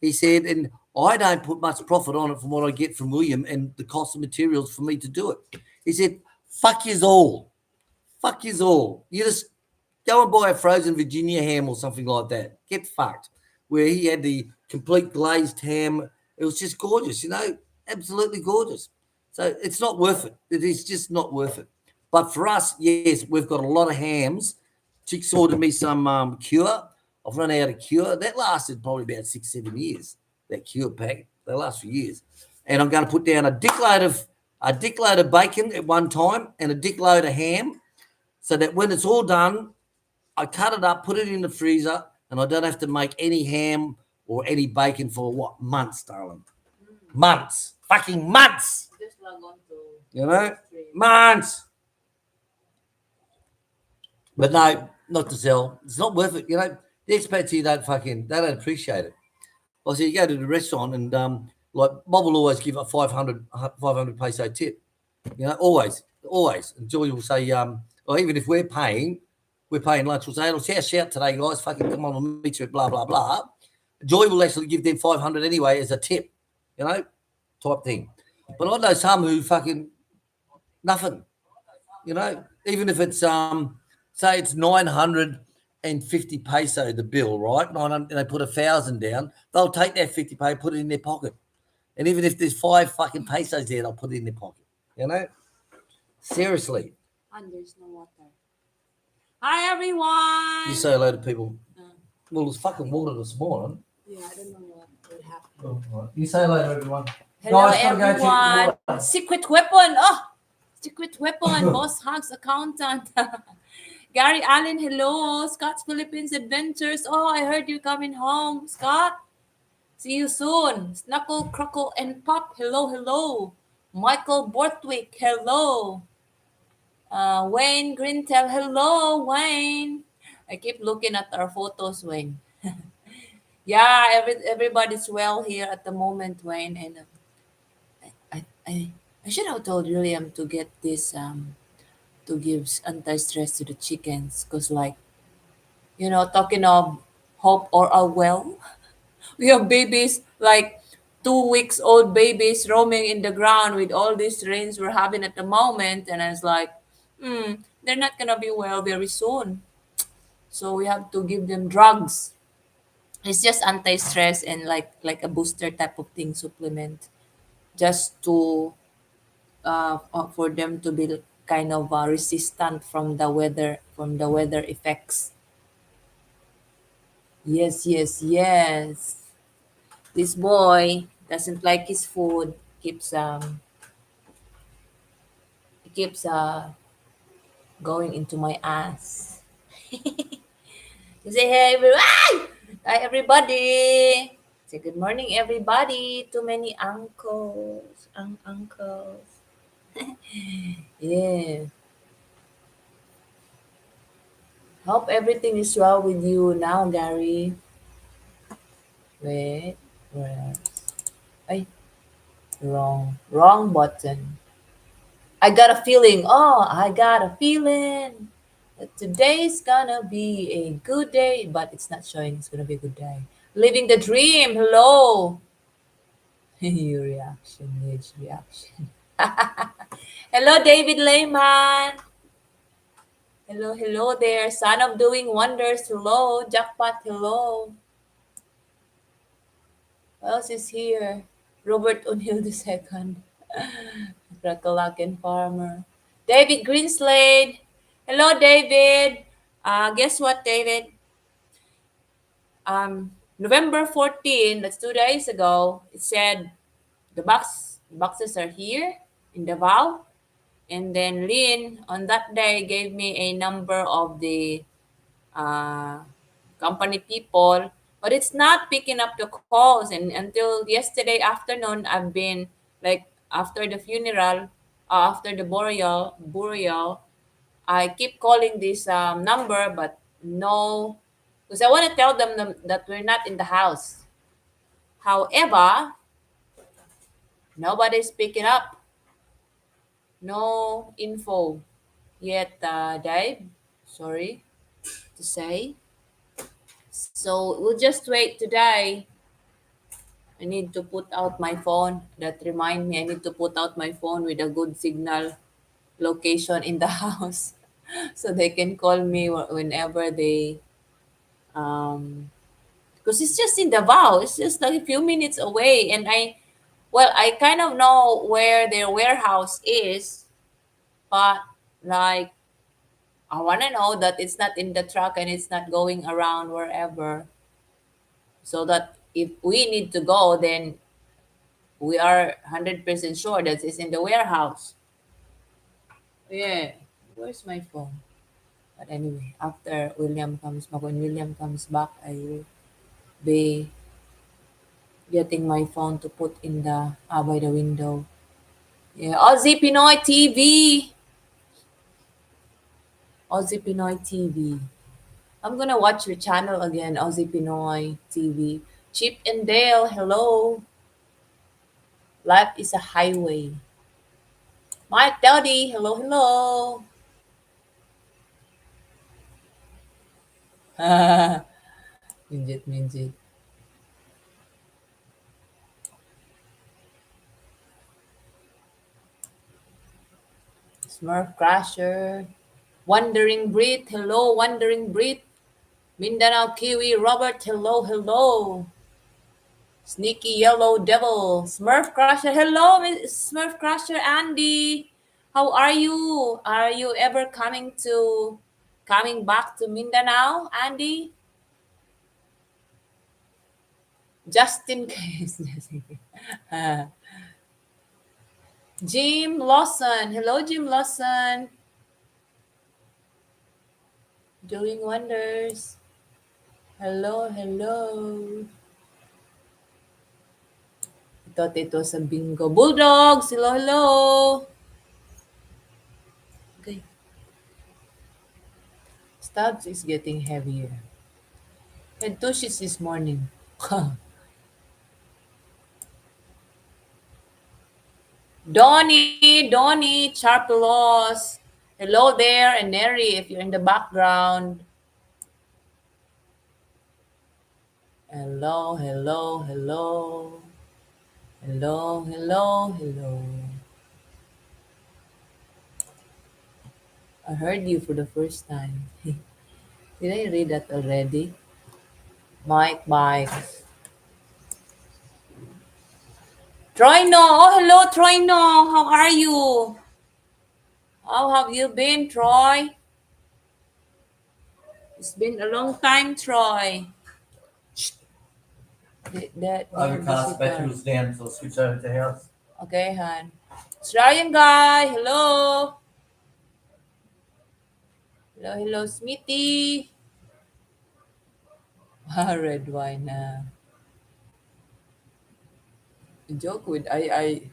He said, "And I don't put much profit on it from what I get from William and the cost of materials for me to do it." He said, "Fuck yous all. Fuck yous all. You just go and buy a frozen Virginia ham or something like that. Get fucked." Where he had the complete glazed ham. It was just gorgeous, absolutely gorgeous. So it's not worth it. It is just not worth it. But for us, yes, we've got a lot of hams. Chick ordered me some cure. I've run out of cure. That lasted probably about 6, 7 years. That cure pack. They last for years. And I'm going to put down a dick load of bacon at one time and a dick load of ham, so that when it's all done, I cut it up, put it in the freezer, and I don't have to make any ham or any bacon for what? Months, darling. Months. Fucking months. Just log on to stream. Months. But no, not to sell. It's not worth it. The expats here they don't appreciate it. I see, you go to the restaurant and like Bob will always give a 500 peso tip. Always. And Joy will say, or even if we're paying lunch, we'll say, "Oh, shout today, guys. Fucking come on, I'll meet you at blah, blah, blah." Joy will actually give them 500 anyway as a tip, type thing. But I know some who fucking nothing, even if it's, say it's 950 peso, the bill, right? 900, and they put 1,000 down, they'll take that 50 peso, put it in their pocket. And even if there's 5 fucking pesos there, they'll put it in their pocket, Seriously. And there's no water. Hi, everyone. You say hello to people. Well, it's fucking water this morning. Yeah, I don't know what will happen. Oh, right. You say hello to everyone. Hello, Guys, gotta go check the everyone. water. Secret weapon. Oh, secret weapon. Boss Hugs accountant. Gary Allen, hello. Scott's Philippines Adventures. Oh, I heard you coming home, Scott. See you soon. Snuckle, Cruckle, and Pop. Hello. Michael Borthwick, hello. Wayne Grintel, hello, Wayne. I keep looking at our photos, Wayne. Yeah, everybody's well here at the moment, Wayne. And I should have told William to get this to give anti-stress to the chickens, because talking of hope or a well, we have babies like 2 weeks old babies roaming in the ground with all these rains we're having at the moment, and I was like, they're not gonna be well very soon, so we have to give them drugs. It's just anti-stress and like a booster type of thing, supplement, just to for them to be kind of resistant from the weather effects. Yes. This boy doesn't like his food. Keeps going into my ass. You say, "Hey, everyone! Hi, everybody! Say good morning, everybody." Too many uncles. Uncles. Yeah. Hope everything is well with you now, Gary. Wait, where? Ay, wrong button. I got a feeling. Oh, I got a feeling that today's gonna be a good day, but it's not showing it's gonna be a good day. Living the dream. Hello. Your reaction needs reaction. Hello, David Lehman. Hello there. Son of doing wonders. Hello, Jackpot. Hello. Who else is here? Robert O'Neill II. Crackalakin Farmer. David Greenslade. Hello, David. Guess what, David? November 14, that's 2 days ago, it said the boxes are here in Davao. And then Lynn on that day gave me a number of the company people, but it's not picking up the calls. And until yesterday afternoon, I've been like after the funeral, after the burial, I keep calling this number, but no, because I want to tell them that we're not in the house. However, Nobody's picking up. No info yet, Dave. Sorry to say. So we'll just wait today. I need to put out my phone. That remind me, I need to put out my phone with a good signal location in the house, so they can call me whenever they because it's just in Davao. It's just like a few minutes away, and I kind of know where their warehouse is, but like I want to know that it's not in the truck and it's not going around wherever, so that if we need to go, then we are 100% sure that it's in the warehouse. Yeah. Where's my phone? But anyway, after William comes back, when William comes back, I will be getting my phone to put in the by the window. Yeah, Aussie Pinoy TV. Aussie Pinoy TV. I'm gonna watch your channel again, Aussie Pinoy TV. Chip and Dale, hello. Life is a highway. Mike Dowdy, hello, hello. Minjit, minjit. Smurf Crasher. Wandering Brit, hello, Wandering Brit. Mindanao Kiwi, Robert, hello, hello. Sneaky Yellow Devil, Smurf Crusher, hello, Smurf Crusher Andy. How are you? Are you ever coming back to Mindanao, Andy? Just in case. Uh, Jim Lawson, hello, Jim Lawson. Doing wonders. Hello, hello. I thought it was a bingo. Bulldogs, hello, hello. Okay. Stubbs is getting heavier. Had two shits this morning. Donnie, Charpelos. Hello there, and Neri, if you're in the background. Hello, hello, hello. Hello, hello, hello. I heard you for the first time. Did I read that already? Mike. Troy, no. Oh, hello, Troy, no. How are you? How have you been, Troy? It's been a long time, Troy. That Overcast, battery was down, so I'll switch over to house. Okay, Han. Australian guy, hello. Hello, hello, Smithy. Red wine na. Joke with the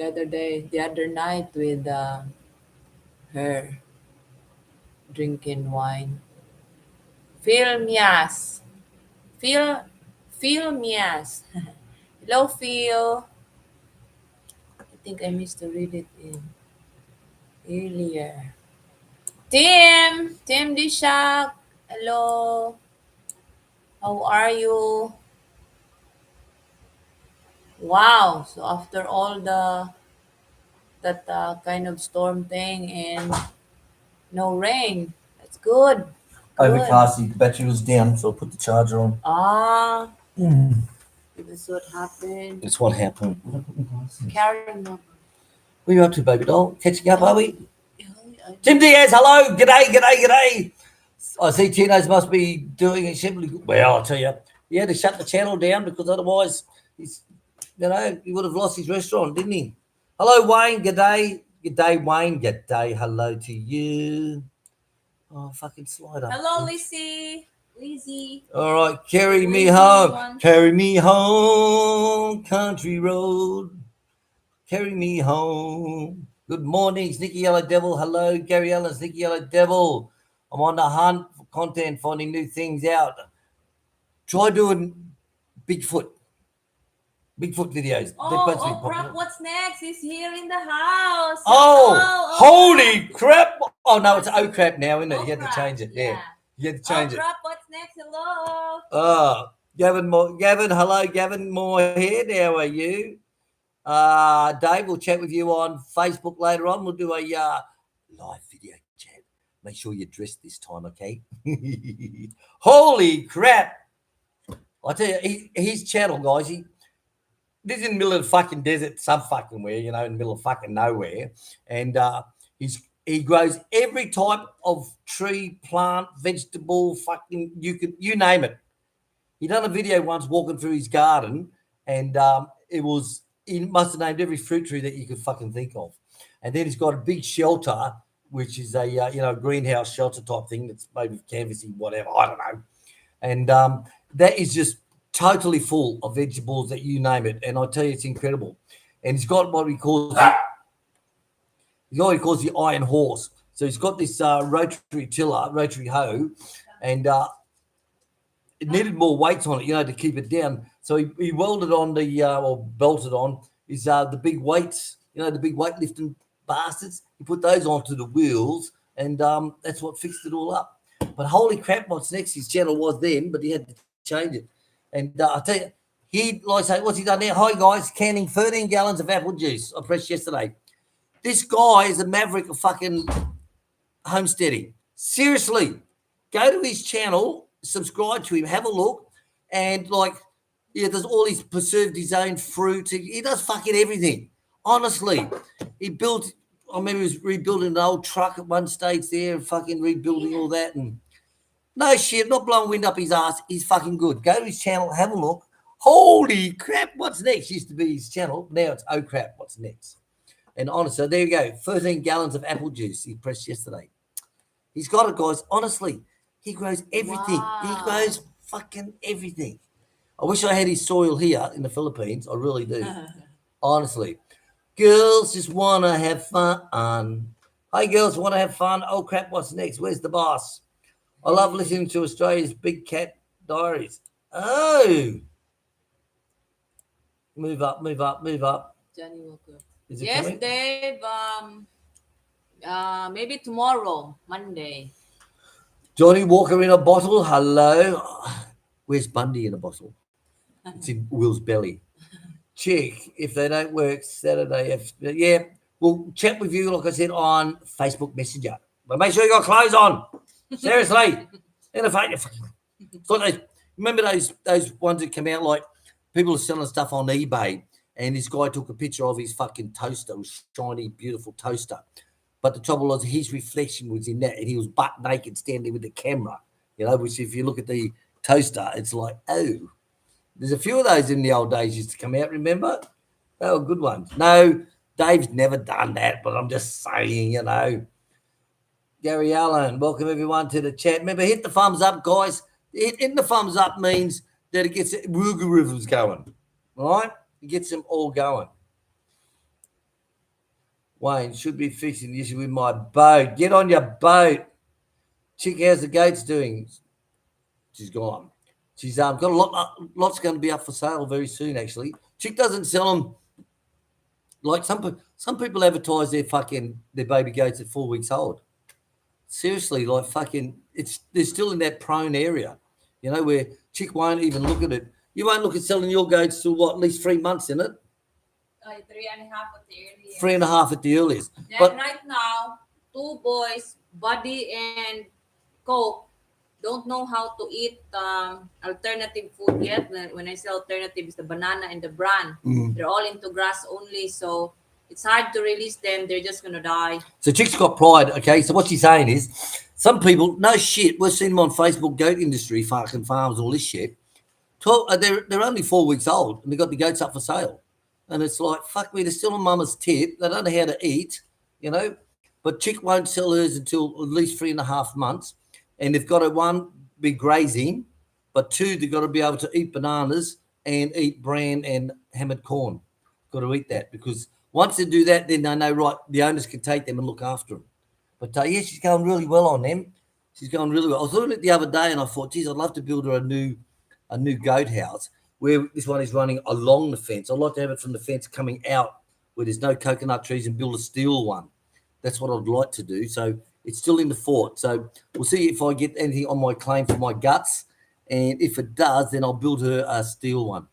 other night with her drinking wine. Phil Mias. Phil Phil Mias. Hello, Phil. I think I missed to read it in earlier. Tim Dishak. Hello. How are you? Wow. So after all that kind of storm thing and no rain, that's good. Good. Overcast, the battery was down, so I'll put the charger on. Ah, that's what happened. That's what happened. Carrying on. Where you up to, baby doll? Catching up, are we? Yeah, Tim Diaz, hello. G'day. I see Tino's must be doing exceptionally good. Well, I'll tell you, he had to shut the channel down because otherwise he would have lost his restaurant, didn't he? Hello, Wayne. G'day, Wayne. G'day. Hello to you. Oh, fucking slide up. Hello, Lizzie. All right, carry me Lizzie home. wants- Carry me home, country road. Carry me home. Good morning, Sneaky Yellow Devil. Hello, Gary Allen, Sneaky Yellow Devil. I'm on the hunt for content, finding new things out. Try doing Bigfoot. Bigfoot videos. They're Oh, supposed to be oh crap! popular. What's next? He's here in the house. Oh, holy crap! Oh no, it's oh crap now, isn't it? Oh You had to crap! change it. Yeah, you had to Oh change it. crap! What's next? Hello. Oh, Gavin, hello, Gavin Moorhead. How are you? Dave, we'll chat with you on Facebook later on. We'll do a live video chat. Make sure you're dressed this time, okay? Holy crap! I tell you, his channel, guys. This is in the middle of the fucking desert, some fucking where, in the middle of fucking nowhere, and he grows every type of tree, plant, vegetable, fucking you name it. He done a video once walking through his garden, and he must have named every fruit tree that you could fucking think of. And then he's got a big shelter, which is a greenhouse shelter type thing that's maybe canvassy, whatever, I don't know. And that is just totally full of vegetables that you name it. And I tell you, it's incredible. And he's got what he calls the iron horse. So he's got this rotary hoe, and it needed more weights on it, to keep it down. So he welded on or belted on the big weights, the big weightlifting bastards. He put those onto the wheels, and that's what fixed it all up. But holy crap, what's next? His channel was then, but he had to change it. And I tell you, what's he done now? Hi guys, canning 13 gallons of apple juice. I pressed yesterday. This guy is a maverick of fucking homesteading. Seriously, go to his channel, subscribe to him, have a look, and there's all his preserved his own fruit. He does fucking everything. Honestly, I remember he was rebuilding an old truck at one stage there and fucking rebuilding all that. And no shit, not blowing wind up his ass. He's fucking good. Go to his channel, have a look. Holy crap, what's next? Used to be his channel. Now it's oh crap, what's next? And honestly, there you go. 13 gallons of apple juice he pressed yesterday. He's got it, guys. Honestly, he grows everything. Wow. He grows fucking everything. I wish I had his soil here in the Philippines. I really do. Honestly. Girls just want to have fun. Hey, girls want to have fun. Oh, crap, what's next? Where's the boss? I love listening to Australia's Big Cat Diaries. Oh. Move up. Johnny Walker. Is it Yes, coming? Dave. Maybe tomorrow, Monday. Johnny Walker in a bottle. Hello. Where's Bundy in a bottle? It's in Will's belly. Chic, if they don't work Saturday. Yeah, we'll chat with you, like I said, on Facebook Messenger. But make sure you got clothes on. Seriously. Remember those ones that come out like people are selling stuff on eBay, and this guy took a picture of his fucking toaster, shiny, beautiful toaster. But the trouble was his reflection was in that, and he was butt naked standing with the camera, which if you look at the toaster, it's like, oh, there's a few of those in the old days used to come out, remember? They were good ones. No, Dave's never done that, but I'm just saying, Gary Allen, welcome everyone to the chat. Remember, hit the thumbs up, guys. Hitting the thumbs up means that it gets algorithms going, all right? It gets them all going. Wayne, should be fixing the issue with my boat. Get on your boat. Chick, how's the goats doing? She's gone. She's got lots going to be up for sale very soon, actually. Chick doesn't sell them like some people advertise their baby goats at 4 weeks old. Seriously, they're still in that prone area, where Chick won't even look at it. You won't look at selling your goats till at least 3 months, in it? 3.5 at the earliest. 3.5 at the earliest. Then But right now, two boys, Buddy and Coke, don't know how to eat alternative food yet. When I say alternative, it's the banana and the bran. They're all into grass only, so it's hard to release them. They're just going to die. So Chick's got pride, okay? So what she's saying is some people, no shit, we've seen them on Facebook, goat industry, fucking farms, all this shit. They're only 4 weeks old, and they've got the goats up for sale. And it's like, fuck me, they're still on mama's tit. They don't know how to eat, But Chick won't sell hers until at least 3.5 months. And they've got to, one, be grazing, but two, they've got to be able to eat bananas and eat bran and hammered corn. Got to eat that, because once they do that, then they know, right, the owners can take them and look after them. But, yeah, she's going really well on them. She's going really well. I was looking at it the other day and I thought, geez, I'd love to build her a new goat house where this one is running along the fence. I'd like to have it from the fence coming out where there's no coconut trees and build a steel one. That's what I'd like to do. So it's still in the fort. So we'll see if I get anything on my claim for my guts. And if it does, then I'll build her a steel one.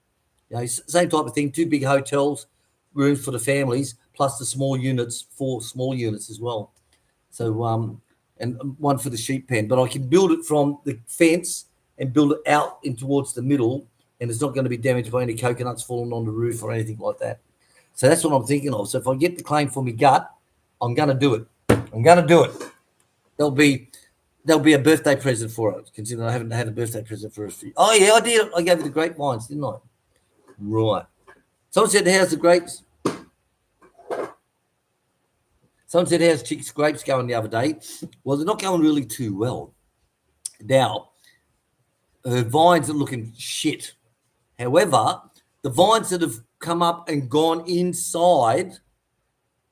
You know, same type of thing, 2 big hotels, rooms for the families, plus the small units, 4 small units as well. So, and one for the sheep pen. But I can build it from the fence and build it out in towards the middle, and it's not going to be damaged by any coconuts falling on the roof or anything like that. So that's what I'm thinking of. So if I get the claim for me gut, I'm going to do it. I'm going to do it. There'll be a birthday present for it, considering I haven't had a birthday present for a few. Oh, yeah, I did. I gave you the grapevines, didn't I? Right. Someone said, how's the grapes? Someone said, how's Chic's grapes going the other day? Well, they're not going really too well. Now, her vines are looking shit. However, the vines that have come up and gone inside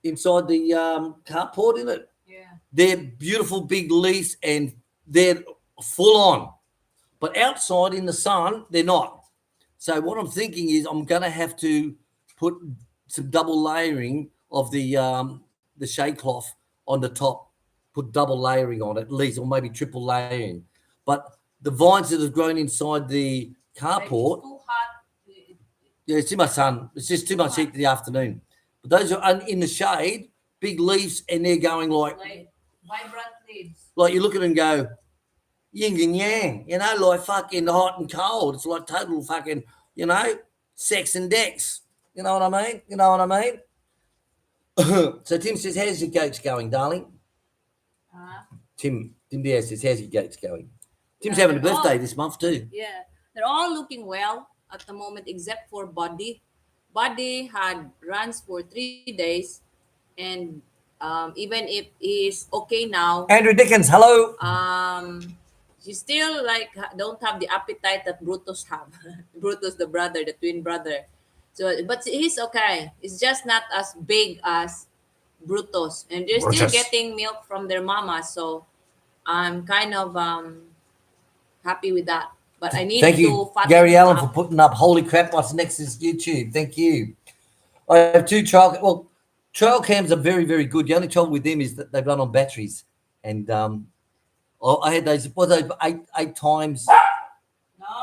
the carport in it, they're beautiful big leaves and they're full on. But outside in the sun, they're not. So what I'm thinking is I'm going to have to put some double layering of the shade cloth on the top, put double layering on it at least, or maybe triple layering. But the vines that have grown inside the carport, yeah, it's too much sun. It's just too much heat in the afternoon. But those are in the shade, big leaves, and they're going like vibrant leaves. Like you look at it and go, yin and yang, like fucking hot and cold. It's like total fucking, sex and decks. You know what I mean? So Tim says, how's your goats going, darling? Tim Diaz says, how's your goats going? Tim's having a birthday this month too. Yeah, they're all looking well at the moment except for Buddy. Buddy had runs for 3 days, and even if he's okay now, Andrew Dickens, hello. she still don't have the appetite that Brutus have. Brutus, the brother, the twin brother. So, but he's okay. It's just not as big as Brutus, and they're still getting milk from their mama. So, I'm kind of happy with that. But I need Thank to you, fatten Gary them Allen, up. for putting up. Holy crap! What's next is YouTube. Thank you. I have 2 trial. Well, trail cams are very, very good. The only trouble with them is that they run on batteries, and I had those. Was those 8 times?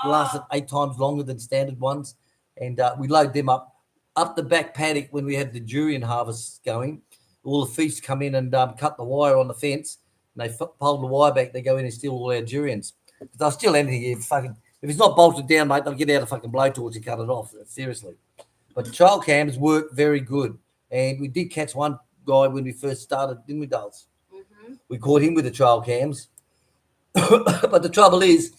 Lasted 8 times longer than standard ones, and we load them up the back paddock when we had the durian harvest going. All the thieves come in and cut the wire on the fence, and they pull the wire back. They go in and steal all our durians. They'll steal anything here. Fucking, if it's not bolted down, mate, they'll get out a fucking blowtorch and cut it off. Seriously. But trail cams work very good. And we did catch one guy when we first started, didn't we, Dulce? Mm-hmm. We caught him with the trail cams. But the trouble is,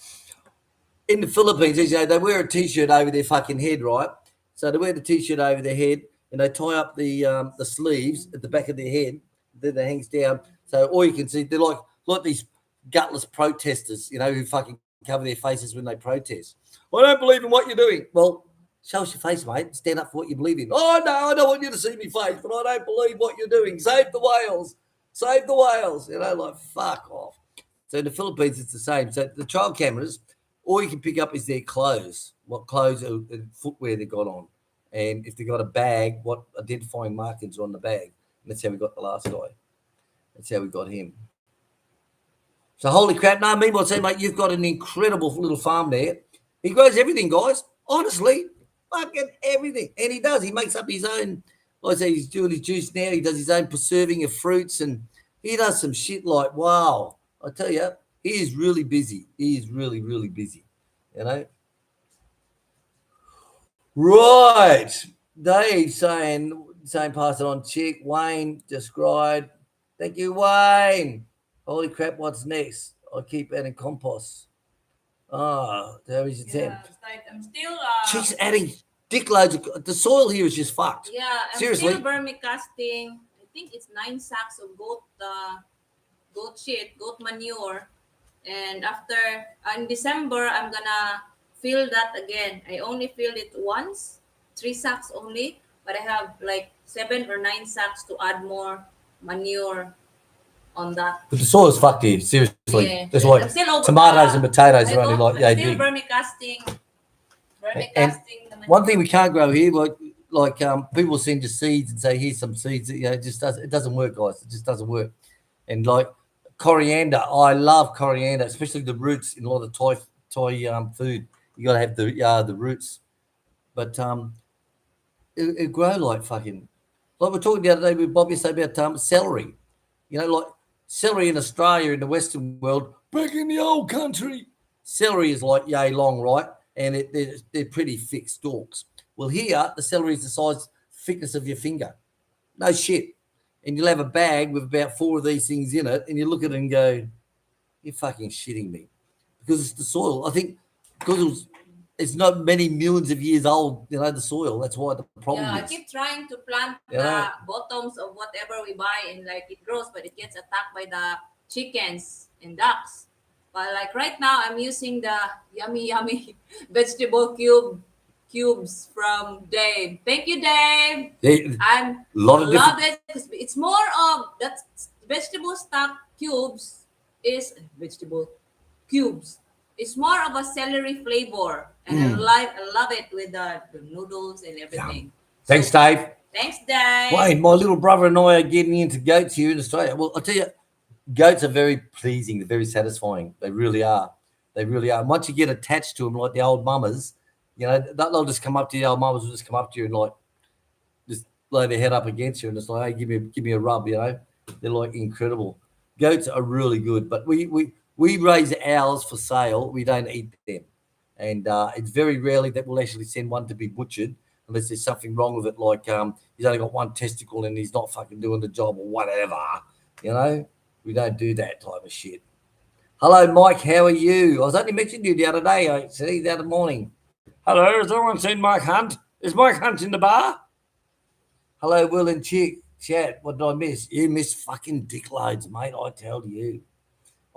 in the Philippines, they wear a T-shirt over their fucking head, right? So they wear the T-shirt over their head and they tie up the sleeves at the back of their head. Then it hangs down. So all you can see, they're like these gutless protesters, who fucking cover their faces when they protest. I don't believe in what you're doing. Well, show us your face, mate. Stand up for what you believe in. Oh, no, I don't want you to see me face, but I don't believe what you're doing. Save the whales. Save the whales. Fuck off. So in the Philippines, it's the same. So the trail cameras, all you can pick up is their clothes, what clothes and footwear they got on. And if they got a bag, what identifying markings are on the bag. And that's how we got the last guy. That's how we got him. So holy crap, no, meanwhile, say, mate, you've got an incredible little farm there. He grows everything, guys. Honestly, fucking everything. And he does. He makes up his own, like I say, he's doing his juice now. He does his own preserving of fruits, and he does some shit like, wow. I tell you, he is really busy. He is really, really busy, Right. Dave saying pass it on, Chic. Wayne described. Thank you, Wayne. Holy crap, what's next? I keep adding compost. There is your Yeah, I'm still. Chic's adding dickloads of the soil here is just fucked. Yeah, I'm Seriously. still vermicasting. I think it's 9 sacks of goat shit, goat manure. And after in December, I'm gonna fill that again. I only filled it once, 3 sacks only, but I have like 7 or 9 sacks to add more manure on that. But the soil's fucked here, seriously. Yeah. That's why I'm still tomatoes and potatoes are only like I'm still big. And Vermicasting one naman thing yun. we can't grow here, like people send you seeds and say, here's some seeds. It doesn't work, guys. It just doesn't work. And like coriander, I love coriander, especially the roots in a lot of Thai food. You gotta have the roots, but it grow like fucking. Like we're talking the other day with Bob yesterday about celery. Like celery in Australia in the Western world, back in the old country, celery is like yay long, right? And they're pretty thick stalks. Well, here the celery is the size thickness of your finger. No shit. And you'll have a bag with about 4 of these things in it, and you look at it and go, "You're fucking shitting me," because it's the soil. I think because it's not many millions of years old. The soil. That's why the problem Yeah, I is. keep trying to plant You the know, bottoms of whatever we buy and like it grows, but it gets attacked by the chickens and ducks. But like right now, I'm using the yummy vegetable cubes from Dave. Thank you, Dave. a I'm lot of love different. it because it's more of that vegetable stock cubes is vegetable cubes. It's more of a celery flavor, and I love it with the noodles and Yum. everything. Thanks, So Dave. thanks, Dave. Wayne, my little brother and I are getting into goats here in Australia. Well, I'll tell you, goats are very pleasing. They're very satisfying. They really are. They really are. And once you get attached to them, like the old mamas, they'll just come up to you. The old mamas will just come up to you and like just lay their head up against you and it's like, hey, give me a rub. They're like incredible. Goats are really good, but we raise ours for sale. We don't eat them, and it's very rarely that we'll actually send one to be butchered unless there's something wrong with it, like he's only got one testicle and he's not fucking doing the job or whatever. You know, we don't do that type of shit. Hello, Mike. How are you? I was only mentioning you the other day. I see the other morning. Hello, has anyone seen Mike Hunt? Is Mike Hunt in the bar? Hello, Will and Chick. Chat. What did I miss? You missed fucking dick loads, mate. I tell you.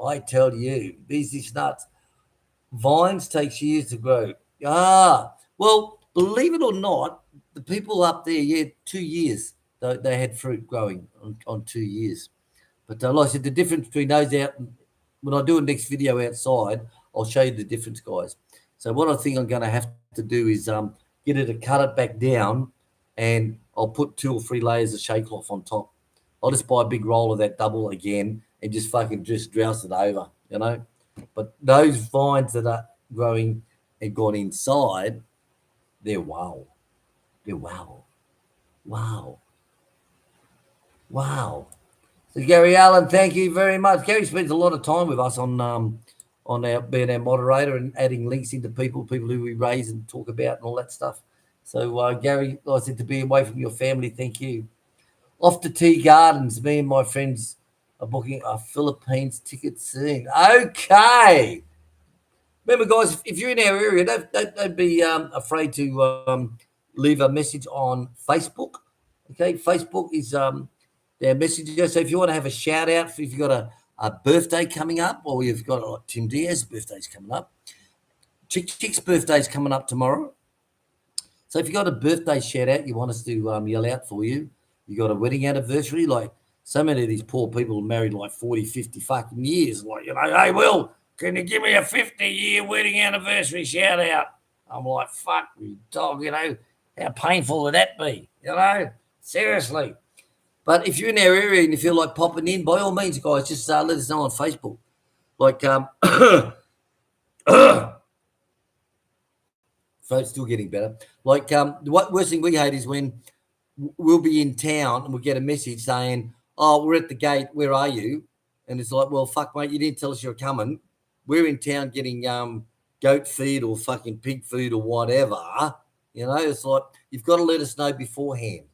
I tell you. These nuts. Vines takes years to grow. Well, believe it or not, the people up there, yeah, 2 years. They had fruit growing on 2 years. But like I said, the difference between those out, when I do a next video outside, I'll show you the difference, guys. So what I think I'm going to have to do is get her to cut it back down, and I'll put 2 or 3 layers of shake cloth on top. I'll just buy a big roll of that double again and just fucking just drouse it over. But those vines that are growing and gone inside, they're wow. They're wow. Wow. Wow. So Gary Allen, thank you very much. Gary spends a lot of time with us on our being our moderator and adding links into people who we raise and talk about and all that stuff. So Gary, like I said, to be away from your family, thank you. Off to Tea Gardens, me and my friends are booking a Philippines ticket soon. Okay. Remember, guys, if you're in our area, don't be afraid to leave a message on Facebook. Okay, Facebook is their messenger. So if you want to have a shout out, if you've got a birthday coming up, or you've got like Tim Diaz's birthday's coming up, Chick's birthday's coming up tomorrow. So if you got a birthday shout out, you want us to yell out for you. You got a wedding anniversary, like so many of these poor people are married like 40, 50 fucking years. Like, hey, Will, can you give me a 50-year wedding anniversary shout out? I'm like, fuck you, dog, how painful would that be? Seriously. But if you're in our area and you feel like popping in, by all means, guys, just let us know on Facebook. Like, throat's still getting better. Like, what worst thing we hate is when we'll be in town and we'll get a message saying, "Oh, we're at the gate. Where are you?" And it's like, "Well, fuck, mate, you didn't tell us you're coming. We're in town getting goat feed or fucking pig food or whatever." It's like you've got to let us know beforehand.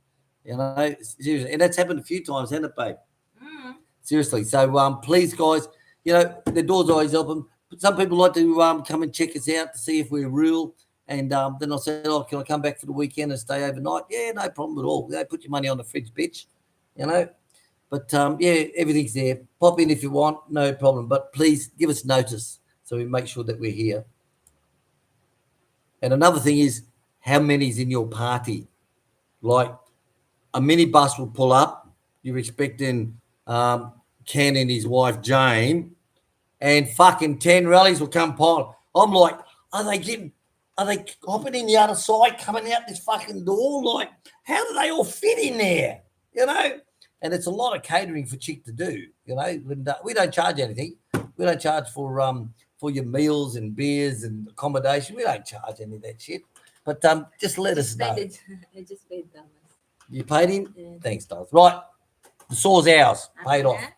Seriously, and that's happened a few times, hasn't it, babe? Mm. Seriously. So please, guys, the door's always open. But some people like to come and check us out to see if we're real. And then I'll say, "Oh, can I come back for the weekend and stay overnight?" Yeah, no problem at all. Put your money on the fridge, bitch. But yeah, everything's there. Pop in if you want, no problem. But please give us notice so we make sure that we're here. And another thing is, how many's in your party? Like a minibus will pull up. You're expecting Ken and his wife Jane, and fucking 10 rallies will come pile. I'm like, are they getting? Are they hopping in the other side, coming out this fucking door? Like, how do they all fit in there? You know? And it's a lot of catering for Chic to do. You know, and, we don't charge anything. We don't charge for your meals and beers and accommodation. We don't charge any of that shit. But just let us know. I just paid that one. You paid him? Yeah. Thanks, Darth. Right, the saw's ours. Paid off. Uh-huh.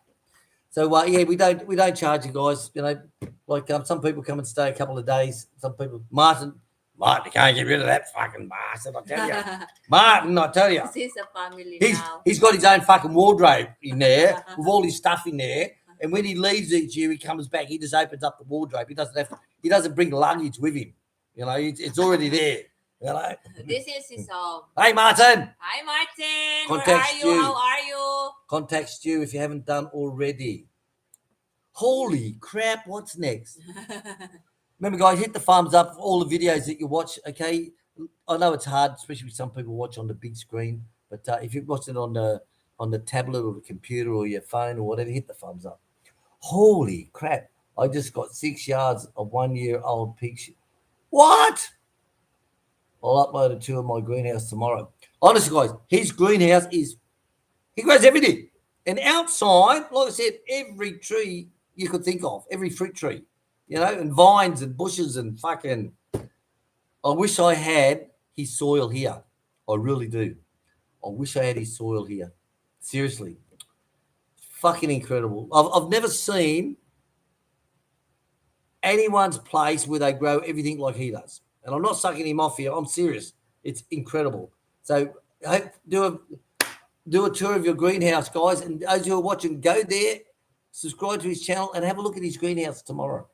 So yeah, we don't charge you guys. You know, like some people come and stay a couple of days. Some people, Martin, you can't get rid of that fucking bastard. I tell you, Martin, I tell you, This is a family he's now. he's got his own fucking wardrobe in there with all his stuff in there. And when he leaves each year, he comes back. He just opens up the wardrobe. He doesn't bring luggage with him. You know, it's already there. You know. This is his Hey, Martin. Hi, Martin. Contact Where are you? Stu. How are you? Contact Stu if you haven't done already. Holy crap! What's next? Remember, guys, hit the thumbs up for all the videos that you watch. Okay, I know it's hard, especially some people watch on the big screen. But if you're watching it on the tablet or the computer or your phone or whatever, hit the thumbs up. Holy crap! I just got 6 yards of 1 year old pig. What? I'll upload a tour of my greenhouse tomorrow. Honestly, guys, his greenhouse he grows everything. And outside, like I said, every tree you could think of, every fruit tree, you know, and vines and bushes and fucking. I wish I had his soil here. I really do. I wish I had his soil here. Seriously. Fucking incredible. I've never seen anyone's place where they grow everything like he does. And I'm not sucking him off here. I'm serious. It's incredible. So I hope do a tour of your greenhouse, guys. And those who are watching, go there, subscribe to his channel, and have a look at his greenhouse tomorrow.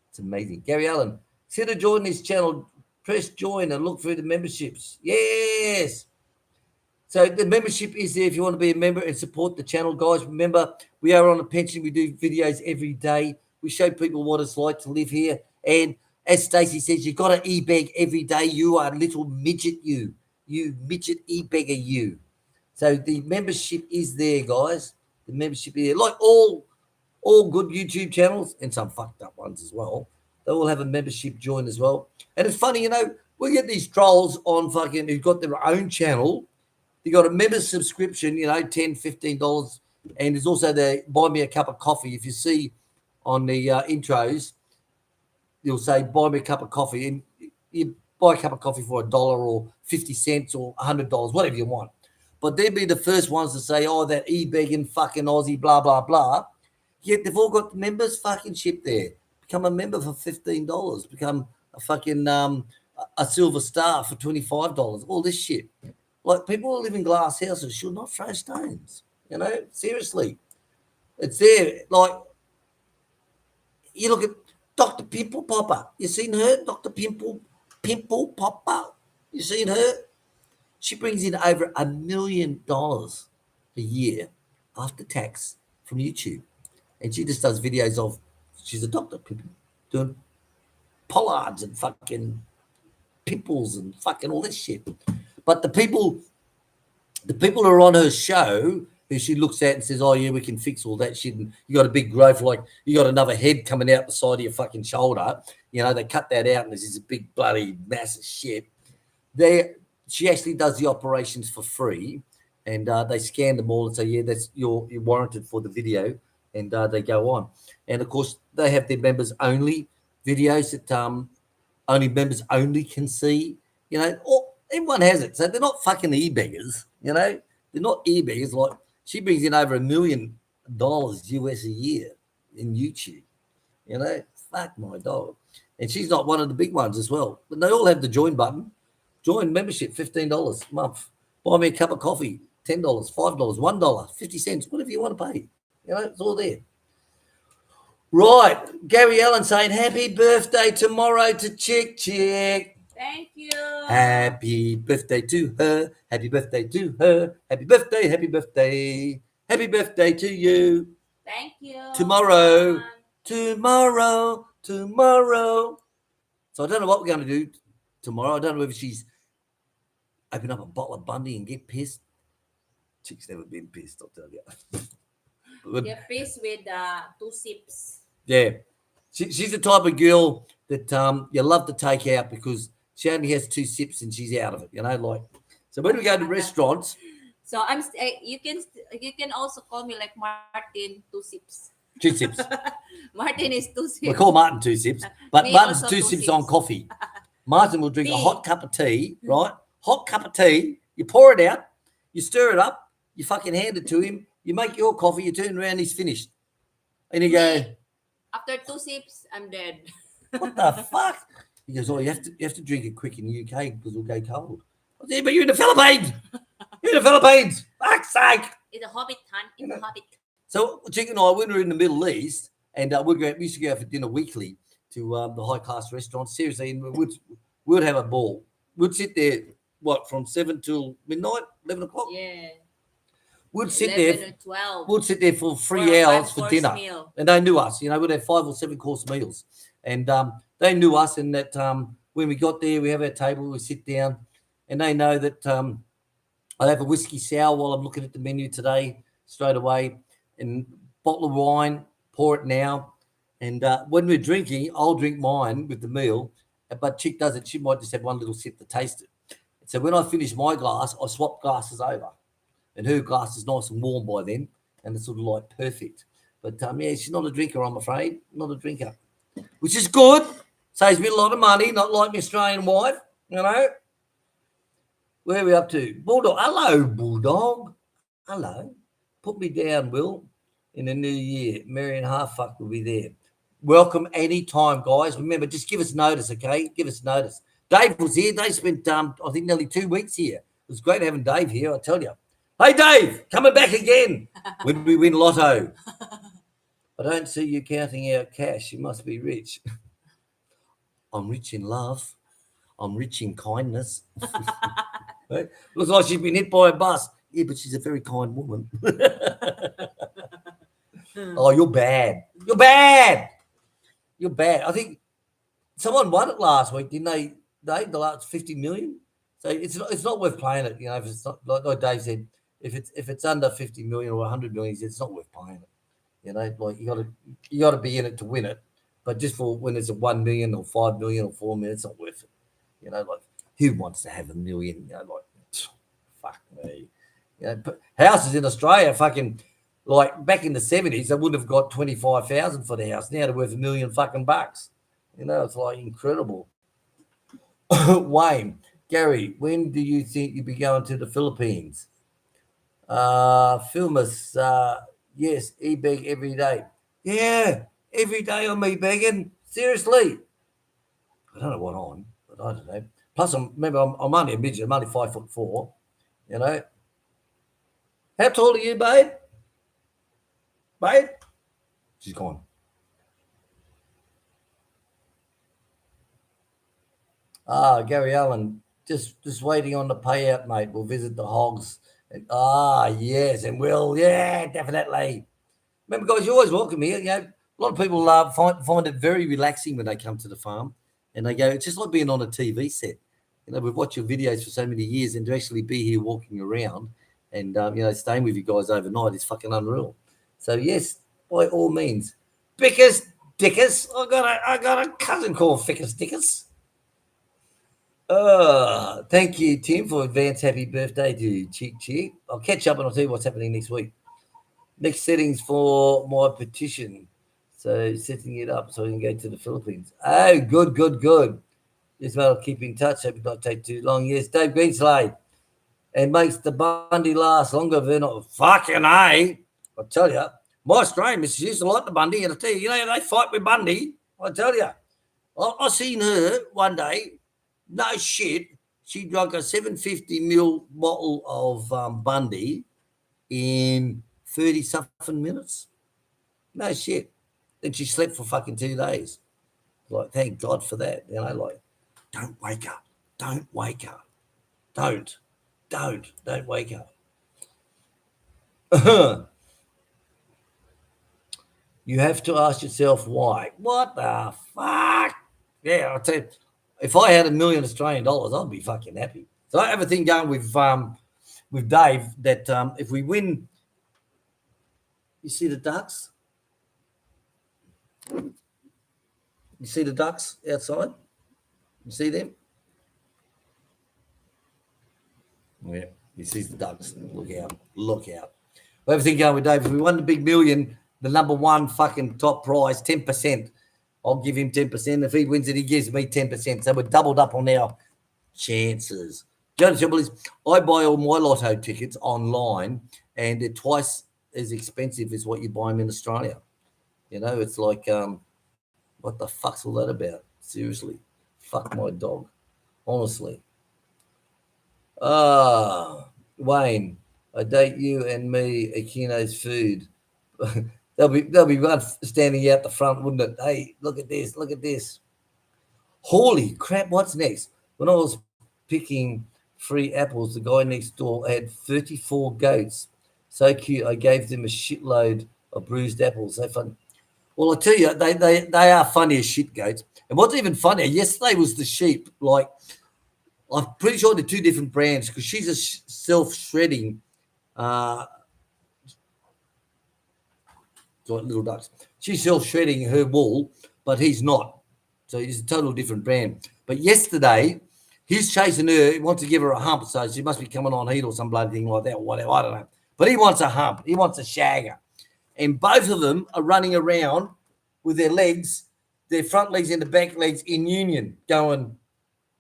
It's amazing. Gary Allen, consider joining his channel. Press join and look through the memberships. Yes. So the membership is there if you want to be a member and support the channel, guys. Remember, we are on a pension. We do videos every day. We show people what it's like to live here. And as Stacey says, you've got to e-beg every day. You are a little midget, you midget e-beggar, you. So the membership is there, guys. The membership is there. Like all good YouTube channels and some fucked up ones as well. They all have a membership join as well. And it's funny, you know, we get these trolls on fucking who've got their own channel. You got a member subscription, you know, $10, $15. And there's also the buy me a cup of coffee. If you see on the intros, you'll say buy me a cup of coffee. And you buy a cup of coffee for $1 or 50 cents or $100, whatever you want. But they'd be the first ones to say, oh, that e-begging fucking Aussie, blah, blah, blah. Yet they've all got members fucking ship there. Become a member for $15. Become a fucking a silver star for $25. All this shit. Like, people who live in glass houses should not throw stones. You know, seriously. It's there. Like, you look at Dr. Pimple Popper. You seen her? Dr. Pimple Popper. You seen her? She brings in over $1 million a year after tax from YouTube. And she just does videos of, she's a doctor, doing pollards and fucking pimples and fucking all this shit. But the people who are on her show, who she looks at and says, oh, yeah, we can fix all that shit. And you got a big growth, like you got another head coming out the side of your fucking shoulder. You know, they cut that out and there's this big bloody massive shit. She actually does the operations for free. And they scan them all and say, yeah, that's you're warranted for the video. And they go on. And, of course, they have their members only videos that only members only can see. You know, everyone has it. So they're not fucking e-beggars, you know. They're not e-beggars. Like, she brings in over $1 million US a year in YouTube. You know, fuck my dog. And she's not one of the big ones as well. But they all have the join button. Join membership, $15 a month. Buy me a cup of coffee, $10, $5, $1, 50 cents, whatever you want to pay. You know, it's all there. Right. Gary Allen saying, happy birthday tomorrow to Chic. Thank you. Happy birthday to her. Happy birthday to her. Happy birthday, happy birthday. Happy birthday to you. Thank you. Tomorrow. So I don't know what we're going to do tomorrow. I don't know if she's open up a bottle of Bundy and get pissed. Chic's never been pissed, I'll tell you. Get pissed with 2 sips. Yeah. She's the type of girl that you love to take out because she only has 2 sips and she's out of it. Like. So when we go to restaurants, So you can also call me like Martin 2 sips. 2 sips. Martin is 2 sips. We call Martin 2 sips, but Me Martin's also 2 2 sips sips. on coffee. Martin will drink a Tea. hot cup of tea, right? Hot cup of tea. You pour it out, you stir it up, you fucking hand it to him, you make your coffee, you turn around, he's finished. And you go, Me, after 2 sips, I'm dead. what the fuck? He goes, oh, you have to drink it quick in the UK because it'll go cold. I said, but you're in the Philippines. You're in the Philippines. Fuck's sake. It's a hobbit, hon. It's a hobbit. So Chick and I, when we were in the Middle East, and we used to go out for dinner weekly to the high-class restaurants. Seriously, and we'd have a ball. We'd sit there, from 7 till midnight, 11 o'clock? Yeah. We'd sit 11 there. or 12. We'd sit there for 3 For a hours for 5-course dinner. meal. And they knew us. We'd have 5 or 7 course meals. And they knew us, and that when we got there, we have our table, we sit down, and they know that I'd have a whiskey sour while I'm looking at the menu today, straight away, and bottle of wine, pour it now. And when we're drinking, I'll drink mine with the meal, but Chick does it. She might just have one little sip to taste it. So when I finish my glass, I swap glasses over. And her glass is nice and warm by then, and it's sort of like perfect. But yeah, she's not a drinker, I'm afraid. Not a drinker. Which is good. Saves me a lot of money, not like my Australian wife, Where are we up to? Bulldog. Hello, Bulldog. Hello. Put me down, Will, in the new year. Marion Halffuck will be there. Welcome anytime, guys. Remember, just give us notice, okay? Give us notice. Dave was here. Dave spent, I think, nearly 2 weeks here. It was great having Dave here, I tell you. Hey, Dave, coming back again when we win lotto. I don't see you counting out cash. You must be rich. I'm rich in love. I'm rich in kindness. Right? Looks like she's been hit by a bus. Yeah, but she's a very kind woman. Oh, you're bad. You're bad. You're bad. I think someone won it last week, didn't they? The last 50 million. So it's not worth playing it. If it's not like Dave said, if it's under 50 million or 100 million, it's not worth playing it. Like you got to be in it to win it. But just for when it's a 1 million or 5 million or 4 million, it's not worth it. Like who wants to have a million? Fuck me. Houses in Australia, fucking like back in the 70s, they would have got 25,000 for the house. Now they're worth $1 million fucking bucks. It's like incredible. Wayne, Gary, when do you think you'll be going to the Philippines? Filmus, yes, e-beg every day. Yeah, every day I'm e-begging. Seriously. I don't know what on, but I don't know. Plus, I'm only a midget. I'm only 5'4". How tall are you, babe? Babe? She's gone. Gary Allen, just waiting on the payout, mate. We'll visit the hogs. Yes, and we'll, yeah, definitely. Remember, guys, you're always welcome here. A lot of people find it very relaxing when they come to the farm, and they go, it's just like being on a TV set. We've watched your videos for so many years, and to actually be here walking around and staying with you guys overnight is fucking unreal. So yes, by all means, Bickus Dickus. I got a cousin called Fickus Dickus. Thank you, Tim, for advance happy birthday to Chic. I'll catch up and I'll tell you what's happening next week. Next settings for my petition. So setting it up so I can go to the Philippines. Oh, good. Just I'll keep in touch. Hope it not take too long. Yes, Dave Greenslade. And makes the Bundy last longer than fucking A. I tell you, my Australian missus used to like the Bundy, and I tell you, they fight with Bundy. I tell you. I seen her one day. No shit. She drank a 750ml bottle of Bundy in 30-something minutes. No shit. Then she slept for fucking 2 days. Like, thank God for that. Don't wake up. Don't wake up. Don't wake up. You have to ask yourself why. What the fuck? Yeah, I'll tell you. If I had $1 million Australian dollars, I'd be fucking happy. So I have a thing going with Dave that if we win, you see the Ducks? You see the ducks outside? You see them? Yeah, he sees the ducks. Look out. Look out. Everything going with Dave. If we won the big million, the number one fucking top prize, 10%. I'll give him 10%. If he wins it, he gives me 10%. So we're doubled up on our chances. Jonas Trouble is, I buy all my lotto tickets online and they're twice as expensive as what you buy them in Australia. You know, it's like, what the fuck's all that about? Seriously. Fuck my dog. Honestly. Wayne, I date you and me, Akino's food. there'll be one standing out the front, wouldn't it? Hey, look at this, look at this. Holy crap, what's next? When I was picking free apples, the guy next door had 34 goats. So cute, I gave them a shitload of bruised apples. So fun. Well, I tell you, they are funny as shit, goats. And what's even funnier, yesterday was the sheep. Like, I'm pretty sure they're two different brands because she's a self-shredding little ducks. She's self-shredding her wool, but he's not. So he's a total different brand. But yesterday, he's chasing her. He wants to give her a hump, so she must be coming on heat or some bloody thing like that or whatever. I don't know. But he wants a hump. He wants a shagger. And both of them are running around with their legs, their front legs and the back legs in union, going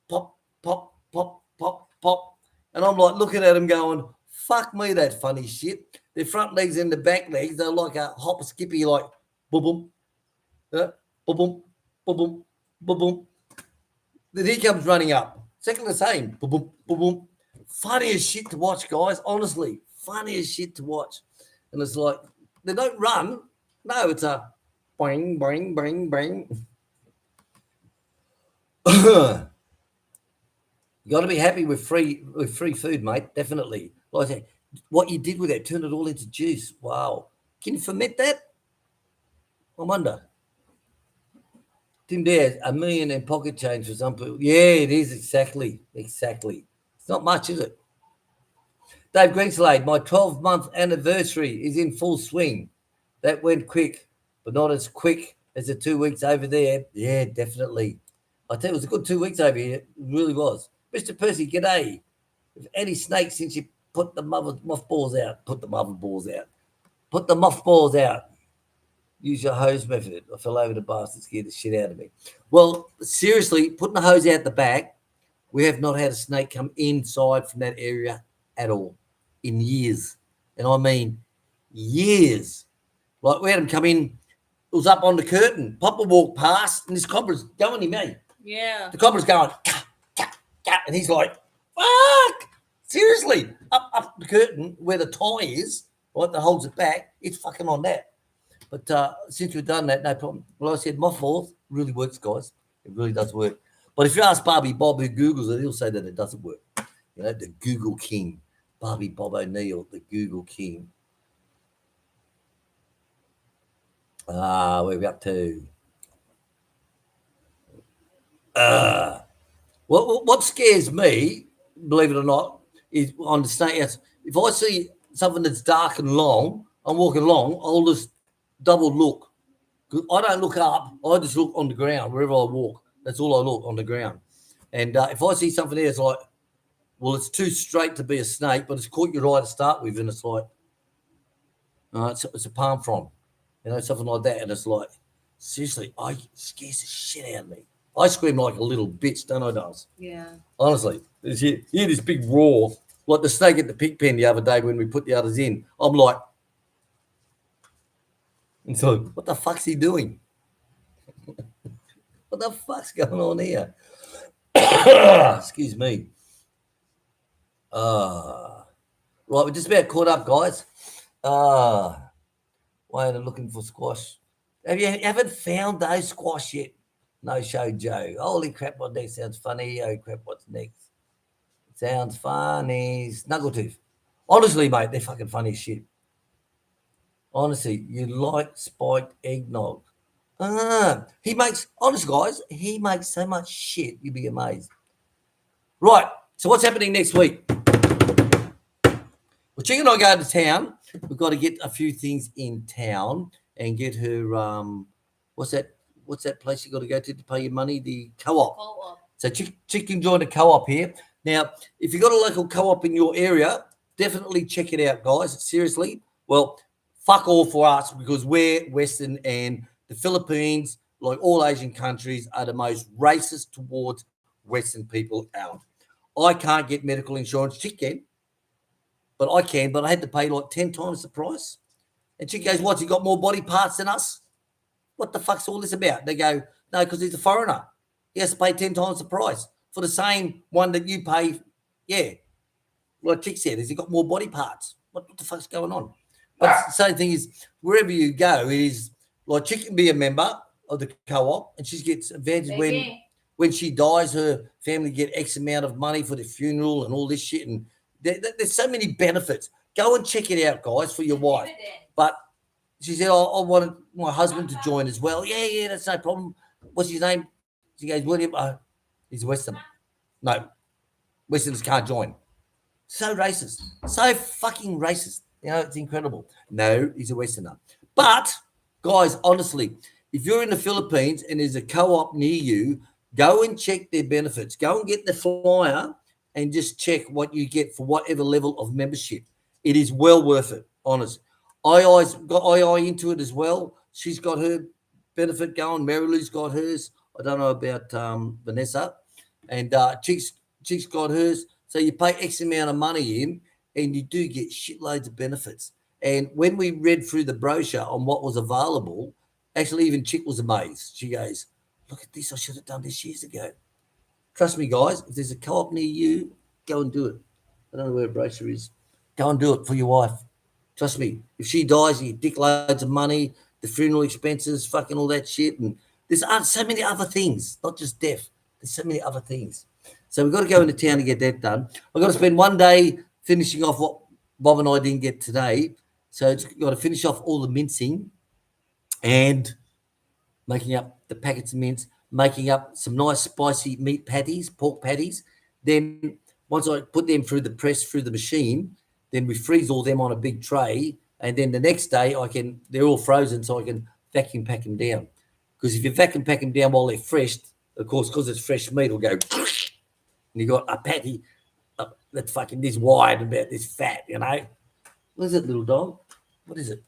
pop, pop, pop, pop, pop. And I'm like looking at them going, fuck me, that funny shit. Their front legs and the back legs, they're like a hop skippy, like boom, boom, boom, boom, boom, boom, boom, boom. Then he comes running up. Second the same. Boom, boom, boom, boom. Funny as shit to watch, guys. Honestly, funny as shit to watch. And it's like, they don't run. No, it's a boing, boing, boing, boing. You got to be happy with free food, mate. Definitely. Like what you did with it, turn it all into juice. Wow. Can you ferment that? I wonder. Tim Dare, $1 million in pocket change for some people. Yeah, it is exactly. It's not much, is it? Dave Greenslade, my 12-month anniversary is in full swing. That went quick, but not as quick as the 2 weeks over there. Yeah, definitely. I tell you, it was a good 2 weeks over here. It really was. Mr. Percy, g'day. If any snakes since you put the mothballs out. Put the mothballs out. Put the mothballs out. Use your hose method. I fell over the bastard, scared the shit out of me. Well, seriously, putting the hose out the back, we have not had a snake come inside from that area at all in years. And I mean years. Like we had him come in, it was up on the curtain. Papa walked past and this cobra's going him, eh? Yeah. The cobra's going, cat, cat, cat. And he's like, fuck. Seriously, up the curtain where the tie is, right, that holds it back, it's fucking on that. But since we've done that, no problem. Well, I said, mothballs really works, guys. It really does work. But if you ask Barbie Bob who Googles it, he'll say that it doesn't work. You know, the Google King. Barbie Bob O'Neill, the Google King. Where are we up to? What scares me, believe it or not, is on the snake. If I see something that's dark and long, I'm walking along, I'll just double look. I don't look up. I just look on the ground wherever I walk. That's all I look on the ground. And if I see something there, it's like, well, it's too straight to be a snake, but it's caught your eye to start with, and it's like, it's a palm frond, you know, something like that. And it's like, seriously, it scares the shit out of me. I scream like a little bitch, don't I, Daz? Yeah. Honestly, you hear this big roar, like the snake at the pig pen the other day when we put the others in. I'm like, and so, what the fuck's he doing? What the fuck's going on here? Excuse me. Right, we're just about caught up, guys. Wayne, I'm looking for squash. Haven't found those squash yet? No show, Joe. Holy crap, what next sounds funny. Oh crap, what's next? Sounds funny. Snuggletooth. Honestly, mate, they're fucking funny as shit. Honestly, you like spiked eggnog. He makes, honest guys, he makes so much shit, you'd be amazed. Right, so what's happening next week? Well, Chick and I go to town. We've got to get a few things in town and get her, what's what's that place you got to go to pay your money? The co-op. Co-op. So Chic can join a co-op here. Now, if you've got a local co-op in your area, definitely check it out, guys. Seriously. Well, fuck all for us because we're Western and the Philippines, like all Asian countries, are the most racist towards Western people out. I can't get medical insurance. Chic can, but I can, but I had to pay like 10 times the price. And Chic goes, what, you got more body parts than us? What the fuck's all this about? They go, no, because he's a foreigner. He has to pay 10 times the price for the same one that you pay. Yeah. Like Chick said, has he got more body parts? What the fuck's going on? But the same thing is, wherever you go, it is like Chick can be a member of the co-op and she gets advantage when she dies, her family get X amount of money for the funeral and all this shit. And there's so many benefits. Go and check it out, guys, for your wife. But she said, I wanted my husband to join as well. Yeah, that's no problem. What's his name? She goes, William. He's a Westerner. No, Westerners can't join. So racist. So fucking racist. You know, it's incredible. No, he's a Westerner. But, guys, honestly, if you're in the Philippines and there's a co-op near you, go and check their benefits. Go and get the flyer and just check what you get for whatever level of membership. It is well worth it, honest. II's got II into it as well. She's got her benefit going. Mary Lou's got hers. I don't know about Vanessa. And Chick's got hers. So you pay X amount of money in and you do get shitloads of benefits. And when we read through the brochure on what was available, actually even Chick was amazed. She goes, look at this. I should have done this years ago. Trust me, guys, if there's a co-op near you, go and do it. I don't know where a brochure is. Go and do it for your wife. Trust me, if she dies, you dick loads of money, the funeral expenses, fucking all that shit. And there's so many other things, not just death. There's so many other things. So we've got to go into town to get that done. I've got to spend one day finishing off what Bob and I didn't get today. So it's got to finish off all the mincing and making up the packets of mince, making up some nice spicy meat patties, pork patties. Then once I put them through the press, through the machine, then we freeze all them on a big tray. And then the next day they're all frozen so I can vacuum pack them down. Because if you vacuum pack them down while they're fresh, of course, because it's fresh meat, it'll go, and you got a patty that's fucking this wide, about this fat, you know. What is it, little dog? What is it?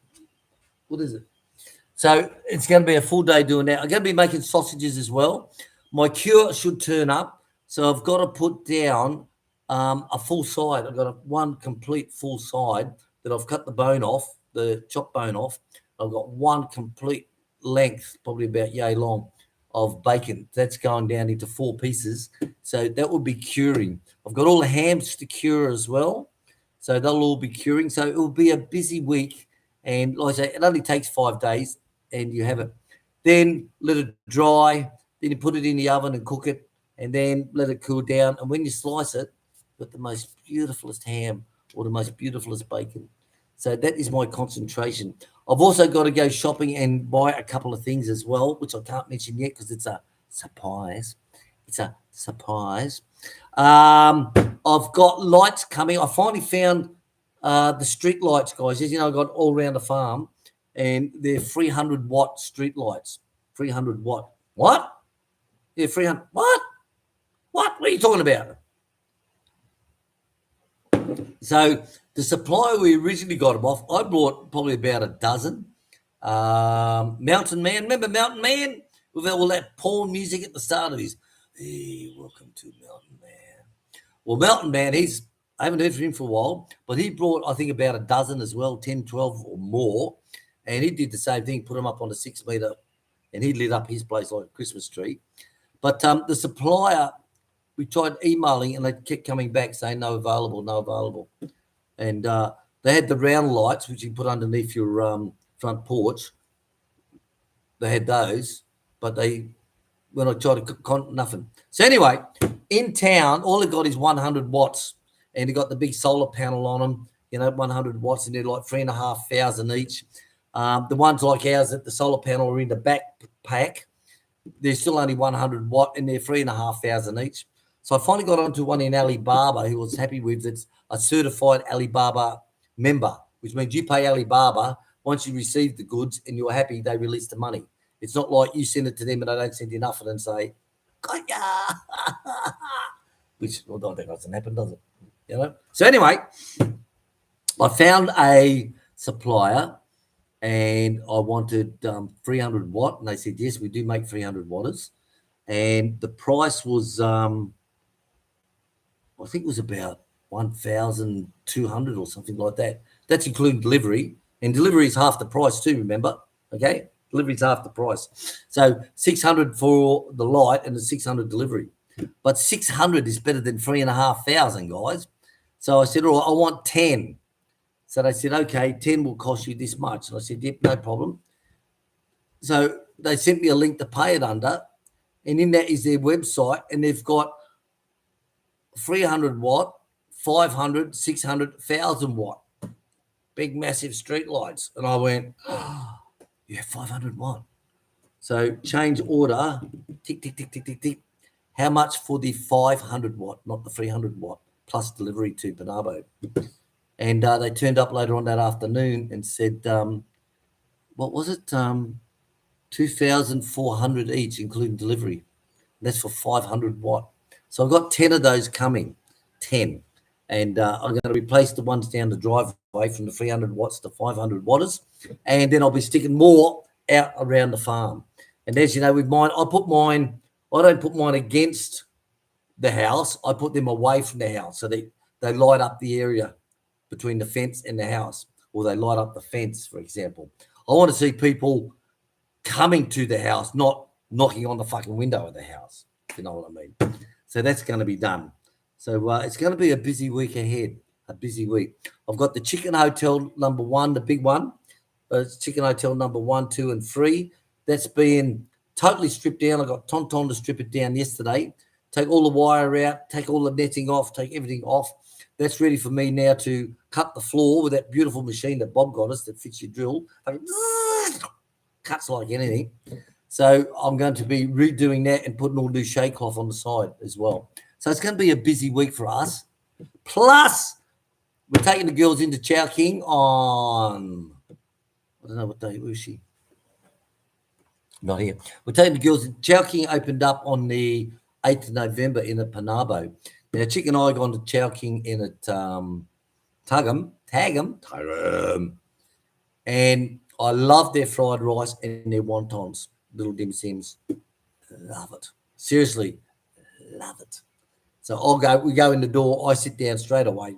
So it's going to be a full day doing that. I'm going to be making sausages as well. My cure should turn up. So I've got to put down a full side. I've got one complete full side that I've cut the bone off, the chop bone off. I've got one complete length, probably about yay long, of bacon. That's going down into 4 pieces. So that will be curing. I've got all the hams to cure as well. So they'll all be curing. So it will be a busy week. And like I say, it only takes 5 days and you have it. Then let it dry. Then you put it in the oven and cook it. And then let it cool down. And when you slice it, you've got the most beautifulest ham or the most beautifulest bacon. So that is my concentration. I've also got to go shopping and buy a couple of things as well, which I can't mention yet because it's a surprise. I've got lights coming. I finally found the street lights, guys. As you know, I got all around the farm, and they're 300-watt street lights. 300 watt. What? Yeah, 300. What? What are you talking about? So the supplier we originally got them off, I bought probably about a dozen. Mountain Man, remember Mountain Man? With all that porn music at the start of his, hey, welcome to Mountain Man. Well, Mountain Man, I haven't heard from him for a while, but he brought, I think, about a dozen as well, 10, 12 or more. And he did the same thing, put them up on a 6 meter, and he lit up his place like a Christmas tree. But the supplier, we tried emailing and they kept coming back saying no available. And they had the round lights, which you put underneath your front porch. They had those, but when I tried to, nothing. So anyway, in town, all they got is 100 watts. And they got the big solar panel on them, 100 watts, and they're like 3,500 each. The ones like ours that the solar panel are in the backpack, they're still only 100 watt and they're 3,500 each. So I finally got onto one in Alibaba who was happy with it's a certified Alibaba member, which means you pay Alibaba. Once you receive the goods and you're happy, they release the money. It's not like you send it to them and they don't send you nothing and say, got ya. Which, well, that doesn't happen, does it? You know? So anyway, I found a supplier and I wanted 300 watt, and they said, yes, we do make 300 watters. And the price was, I think it was about 1,200 or something like that. That's including delivery, and delivery is half the price too, remember? Okay, delivery is half the price. So 600 for the light and the 600 delivery. But 600 is better than 3,500, guys. So I said, all right, I want 10. So they said, okay, 10 will cost you this much. And I said, yep, no problem. So they sent me a link to pay it under, and in that is their website, and they've got 300 watt, 500, 600, 1,000 watt, big, massive street lights. And I went, oh, you have 500 watt. So change order, tick, tick, tick, tick, tick, tick. How much for the 500 watt, not the 300 watt, plus delivery to Panabo? And they turned up later on that afternoon and said, what was it? 2,400 each, including delivery. That's for 500 watt. So I've got 10 of those coming, 10. And I'm going to replace the ones down the driveway from the 300 watts to 500 watters. And then I'll be sticking more out around the farm. And as you know, with mine, I don't put mine against the house. I put them away from the house. So they light up the area between the fence and the house, or they light up the fence, for example. I want to see people coming to the house, not knocking on the fucking window of the house, if you know what I mean. So that's going to be done. So it's going to be a busy week ahead, a busy week. I've got the Chicken Hotel number 1, the big one. It's Chicken Hotel number 1, 2, and 3. That's being totally stripped down. I got Tonton to strip it down yesterday. Take all the wire out, take all the netting off, take everything off. That's ready for me now to cut the floor with that beautiful machine that Bob got us that fits your drill. Cuts like anything. So I'm going to be redoing that and putting all new shade cloth on the side as well. So it's going to be a busy week for us. Plus, we're taking the girls into Chowking on, I don't know what day, where is she? Not here. We're taking the girls. Chowking opened up on the 8th of November in a Panabo. Now, Chick and I gone to Chowking in at Tagum, and I love their fried rice and their wontons, little dim sims. Love it. Seriously, love it. So we go in the door, I sit down straight away.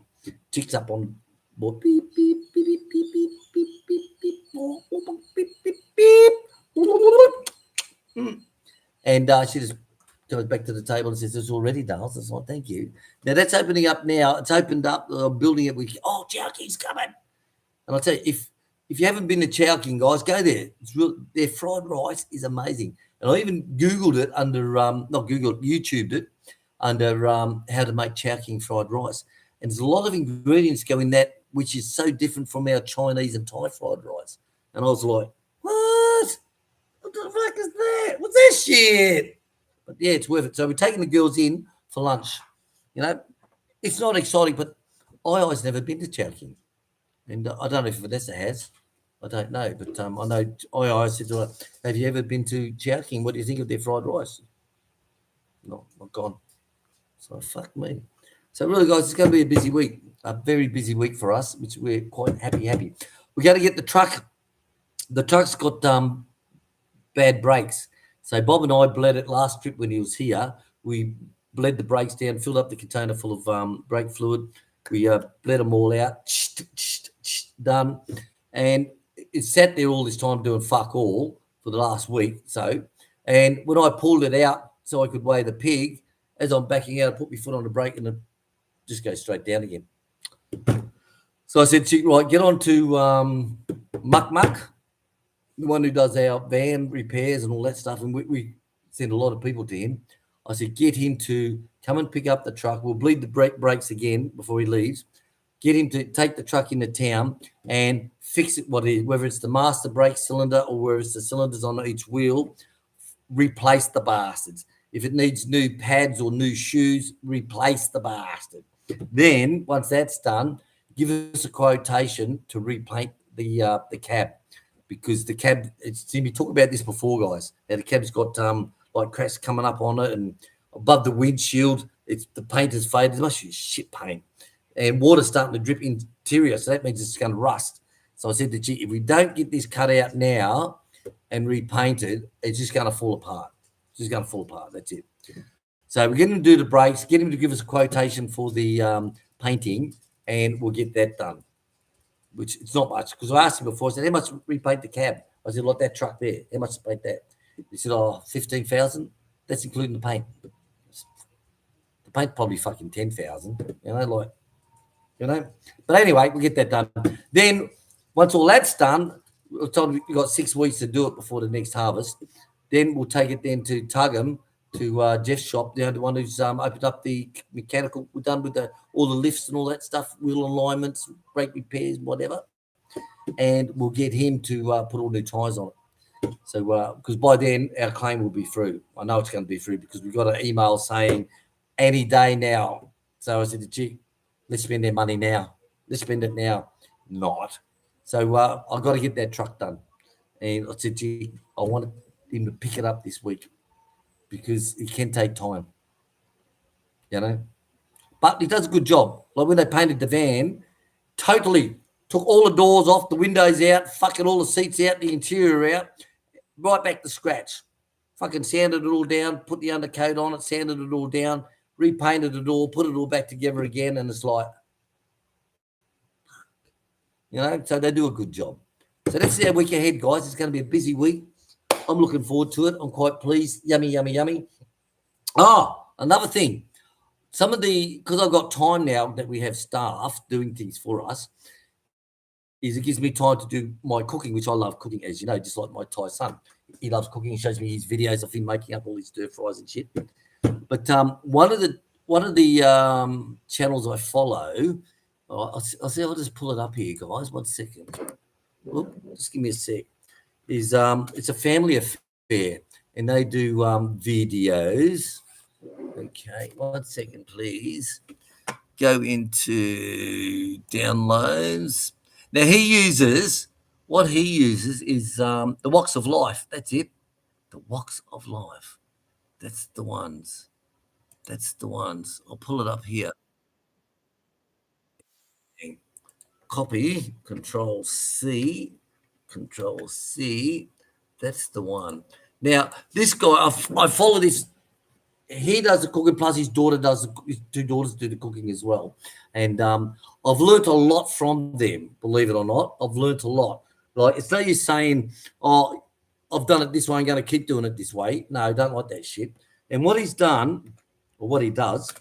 Chick's up on board. Beep, beep, beep, beep, beep, beep, beep, beep, beep, beep, beep, beep. And she just goes back to the table and says, it's already done. I was like, thank you. Now that's opening up now. It's opened up, building it. Chowking's coming. And I'll tell you, if you haven't been to Chowking, guys, go there. It's real. Their fried rice is amazing. And I even Googled it under, YouTubed it under how to make Chowking fried rice. And there's a lot of ingredients go in that, which is so different from our Chinese and Thai fried rice. And I was like, what? What the fuck is that? What's that shit? But yeah, it's worth it. So we're taking the girls in for lunch. You know, it's not exciting, but I always never been to Chowking. And I don't know if Vanessa has. I don't know. But I know I always said to her, have you ever been to Chowking? What do you think of their fried rice? No, not gone. So fuck me. So really, guys, it's going to be a busy week. A very busy week for us, which we're quite happy. We're going to get the truck. The truck's got bad brakes. So Bob and I bled it last trip when he was here. We bled the brakes down, filled up the container full of brake fluid. We bled them all out, done. And it sat there all this time doing fuck all for the last week. So, and when I pulled it out so I could weigh the pig, as I'm backing out, I put my foot on the brake and it just goes straight down again. So I said, Chick, right, get on to Muck, the one who does our van repairs and all that stuff. And we send a lot of people to him. I said, get him to come and pick up the truck. We'll bleed the brakes again before he leaves. Get him to take the truck into town and fix it, whether it's the master brake cylinder or whether it's the cylinders on each wheel, replace the bastards. If it needs new pads or new shoes, replace the bastard. Then, once that's done, give us a quotation to repaint the cab. because the cab. It's we talked about this before, guys. How the cab's got like cracks coming up on it, and above the windshield, it's the paint is faded. It must be shit paint, and water's starting to drip interior, so that means it's going to rust. So I said to Chic, if we don't get this cut out now and repainted, it's just going to fall apart. It's just going to fall apart. That's it. So we're going to do the brakes, get him to give us a quotation for the painting, and we'll get that done. Which it's not much, because I asked him before. I said, how much repaint the cab? I said, like that truck there. How much to paint that? He said, 15,000. That's including the paint. The paint probably fucking 10,000. But anyway, we'll get that done. Then once all that's done, we've got 6 weeks to do it before the next harvest. Then we'll take it then to Tuggum, to Jeff's shop, the one who's opened up the mechanical. We're done with all the lifts and all that stuff, wheel alignments, brake repairs, whatever. And we'll get him to put all new tyres on it. So, because by then our claim will be through. I know it's going to be through because we got an email saying any day now. So I said to Chic, let's spend their money now. Let's spend it now. Not. So I've got to get that truck done. And I said, Chic, I wanted him to pick it up this week, because it can take time, But he does a good job. Like when they painted the van, totally took all the doors off, the windows out, fucking all the seats out, the interior out, right back to scratch. Fucking sanded it all down, put the undercoat on it, sanded it all down, repainted it all, put it all back together again, and it's like, so they do a good job. So that's our week ahead, guys. It's going to be a busy week. I'm looking forward to it. I'm quite pleased. Yummy, yummy, yummy. Another thing. Because I've got time now that we have staff doing things for us, is it gives me time to do my cooking, which I love cooking, as you know, just like my Thai son. He loves cooking. He shows me his videos of him making up all his stir fries and shit. But one of the channels I follow, I'll just pull it up here, guys. 1 second. Just give me a sec. It's a family affair, and they do videos. Okay, 1 second, please. Go into downloads. Now what he uses is the Walks of Life. That's it. The Walks of Life. That's the ones. I'll pull it up here. Copy, Control C. That's the one. Now, this guy, I follow this. He does the cooking, plus his his 2 daughters do the cooking as well. And I've learnt a lot from them, believe it or not. I've learnt a lot. Like, it's no use saying, I've done it this way, I'm going to keep doing it this way. No, don't like that shit. And what he's done, or what he does,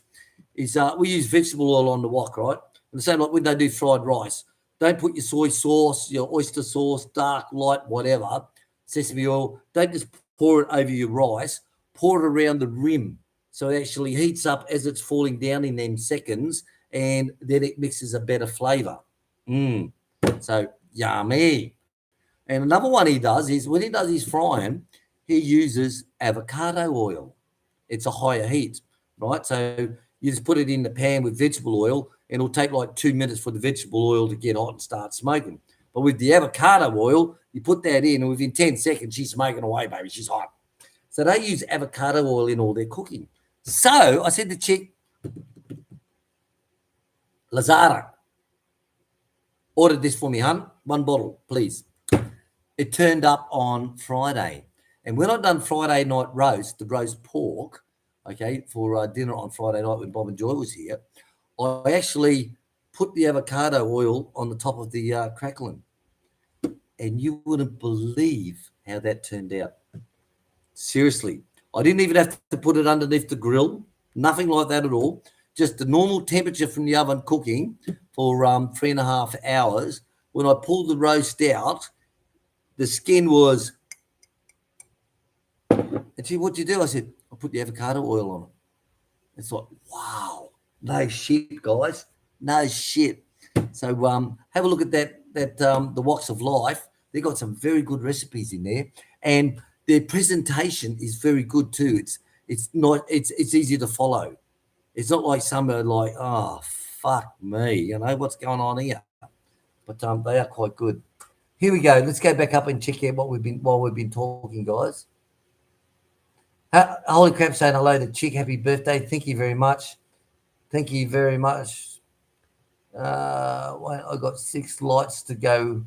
is we use vegetable oil on the wok, right? And the same like when they do fried rice. Don't put your soy sauce, your oyster sauce, dark, light, whatever, sesame oil. Don't just pour it over your rice. Pour it around the rim, so it actually heats up as it's falling down in them seconds, and then it mixes a better flavour. So yummy. And another one he does is when he does his frying, he uses avocado oil. It's a higher heat, right? So you just put it in the pan with vegetable oil, and it'll take like 2 minutes for the vegetable oil to get hot and start smoking. But with the avocado oil, you put that in, and within 10 seconds, she's smoking away, baby. She's hot. So they use avocado oil in all their cooking. So I said to Chic, Lazada, order this for me, hun. 1 bottle, please. It turned up on Friday. And when I done Friday night roast, the roast pork, okay, for dinner on Friday night when Bob and Joy was here, I actually put the avocado oil on the top of the crackling. And you wouldn't believe how that turned out. Seriously. I didn't even have to put it underneath the grill. Nothing like that at all. Just the normal temperature from the oven cooking for 3.5 hours. When I pulled the roast out, the skin was... And she, what'd you do? I said, I put the avocado oil on it. It's like, wow. No shit, guys. No shit. So have a look at that the Walks of Life. They've got some very good recipes in there. And their presentation is very good too. It's easy to follow. It's not like some are like, oh, fuck me, what's going on here? But they are quite good. Here we go. Let's go back up and check out what we've been talking, guys. Holy crap! Saying hello to Chic. Happy birthday! Thank you very much. Thank you very much. I got 6 lights to go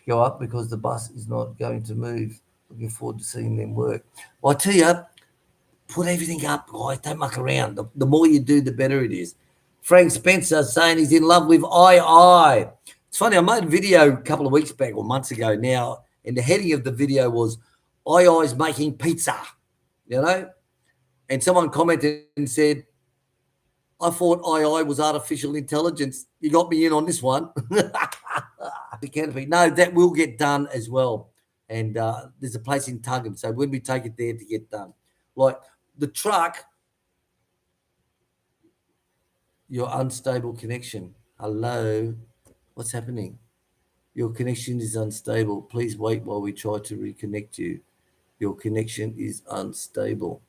up because the bus is not going to move. Looking forward to seeing them work. Well, I tell you, put everything up, guys. Don't muck around. The more you do, the better it is. Frank Spencer saying he's in love with I. It's funny, I made a video a couple of weeks back or months ago now, and the heading of the video was I's making pizza, you know? And someone commented and said, I thought I was artificial intelligence. You got me in on this one. The canopy. No, that will get done as well. And there's a place in Tuggum, so when we take it there to get done. Like the truck, your unstable connection. Hello, what's happening? Your connection is unstable. Please wait while we try to reconnect you. Your connection is unstable.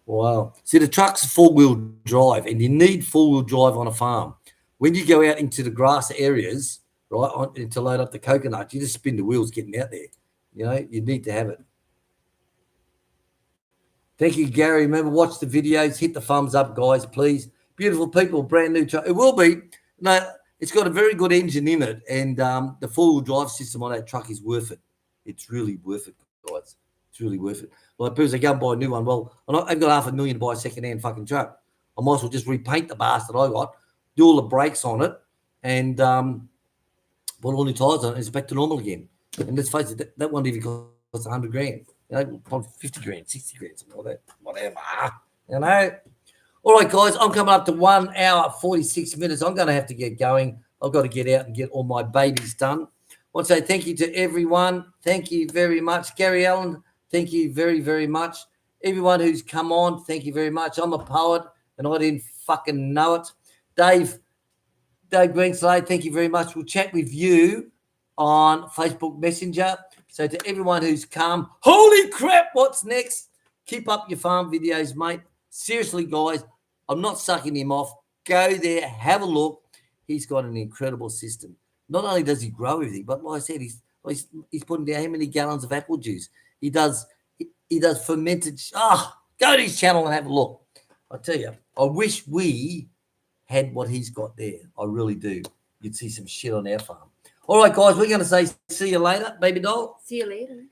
Wow. See, the truck's 4-wheel drive, and you need 4-wheel drive on a farm. When you go out into the grass areas, right, and to load up the coconut, you just spin the wheels getting out there. You know, you need to have it. Thank you, Gary. Remember, watch the videos. Hit the thumbs up, guys, please. Beautiful people, brand new truck. It will be. No, it's got a very good engine in it, and the 4-wheel drive system on that truck is worth it. It's really worth it, guys. It's really worth it. Like people say, go and buy a new one. Well, I've got $500,000 to buy a second-hand fucking truck. I might as well just repaint the bastard I got, do all the brakes on it, and put all the tyres on it, and it's back to normal again. And let's face it, that one even costs $100,000. You know, probably $50,000, $60,000, something like that. Whatever. You know. All right, guys, I'm coming up to 1 hour, 46 minutes. I'm going to have to get going. I've got to get out and get all my babies done. I want to say thank you to everyone. Thank you very much. Gary Allen, thank you very, very much. Everyone who's come on, thank you very much. I'm a poet, and I didn't fucking know it. Dave Greenslade, thank you very much. We'll chat with you on Facebook Messenger. So to everyone who's come, holy crap, what's next? Keep up your farm videos, mate. Seriously, guys, I'm not sucking him off. Go there, have a look. He's got an incredible system. Not only does he grow everything, but like I said, he's putting down how many gallons of apple juice. He does fermented. Go to his channel and have a look. I tell you, I wish we had what he's got there. I really do. You'd see some shit on our farm. All right, guys, we're going to say see you later, baby doll. See you later.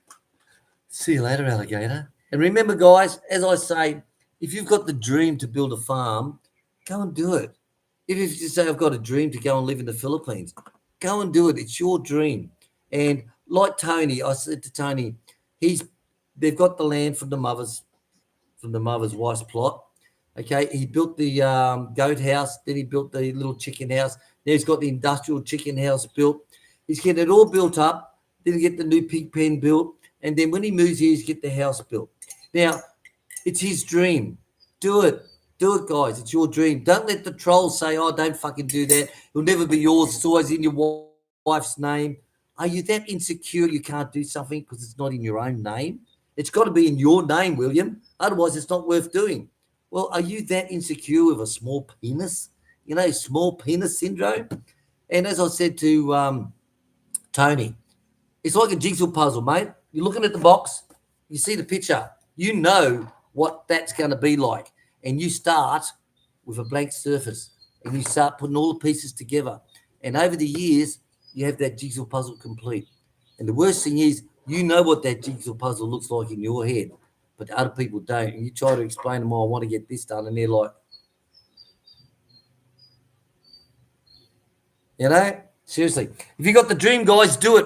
See you later, alligator. And remember, guys, as I say, if you've got the dream to build a farm, go and do it. If you say, I've got a dream to go and live in the Philippines, go and do it. It's your dream. And like Tony, I said to Tony, they've got the land from the mother's wife's plot. Okay, he built the goat house, then he built the little chicken house. Now he's got the industrial chicken house built. He's getting it all built up. Then he get the new pig pen built, and then when he moves here, he's get the house built. Now, it's his dream. Do it, guys. It's your dream. Don't let the trolls say, "Oh, don't fucking do that. It'll never be yours. It's always in your wife's name." Are you that insecure you can't do something because it's not in your own name? It's got to be in your name, William. Otherwise, it's not worth doing. Well, are you that insecure with a small penis? You know, small penis syndrome? And as I said to Tony, it's like a jigsaw puzzle, mate. You're looking at the box, you see the picture, you know what that's going to be like. And you start with a blank surface and you start putting all the pieces together. And over the years, you have that jigsaw puzzle complete. And the worst thing is, you know what that jigsaw puzzle looks like in your head, but other people don't. And you try to explain to them, I want to get this done. And they're like, you know, seriously. If you got the dream, guys, do it.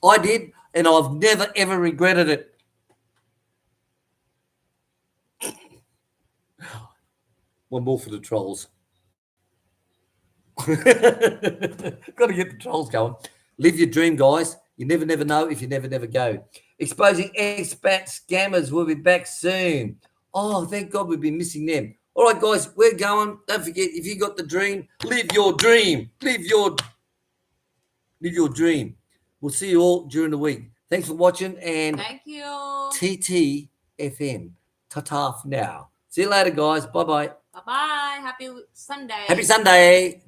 I did, and I've never, ever regretted it. One more for the trolls. Got to get the trolls going. Live your dream, guys. You never know if you never go. Exposing expat scammers. We'll be back soon. Oh, thank God we've been missing them. All right, guys, we're going. Don't forget, if you got the dream, live your dream. Live your dream. We'll see you all during the week. Thanks for watching, and Thank you. TTFN. Ta-ta for now. See you later, guys. Bye-bye. Bye-bye. Happy Sunday. Happy Sunday.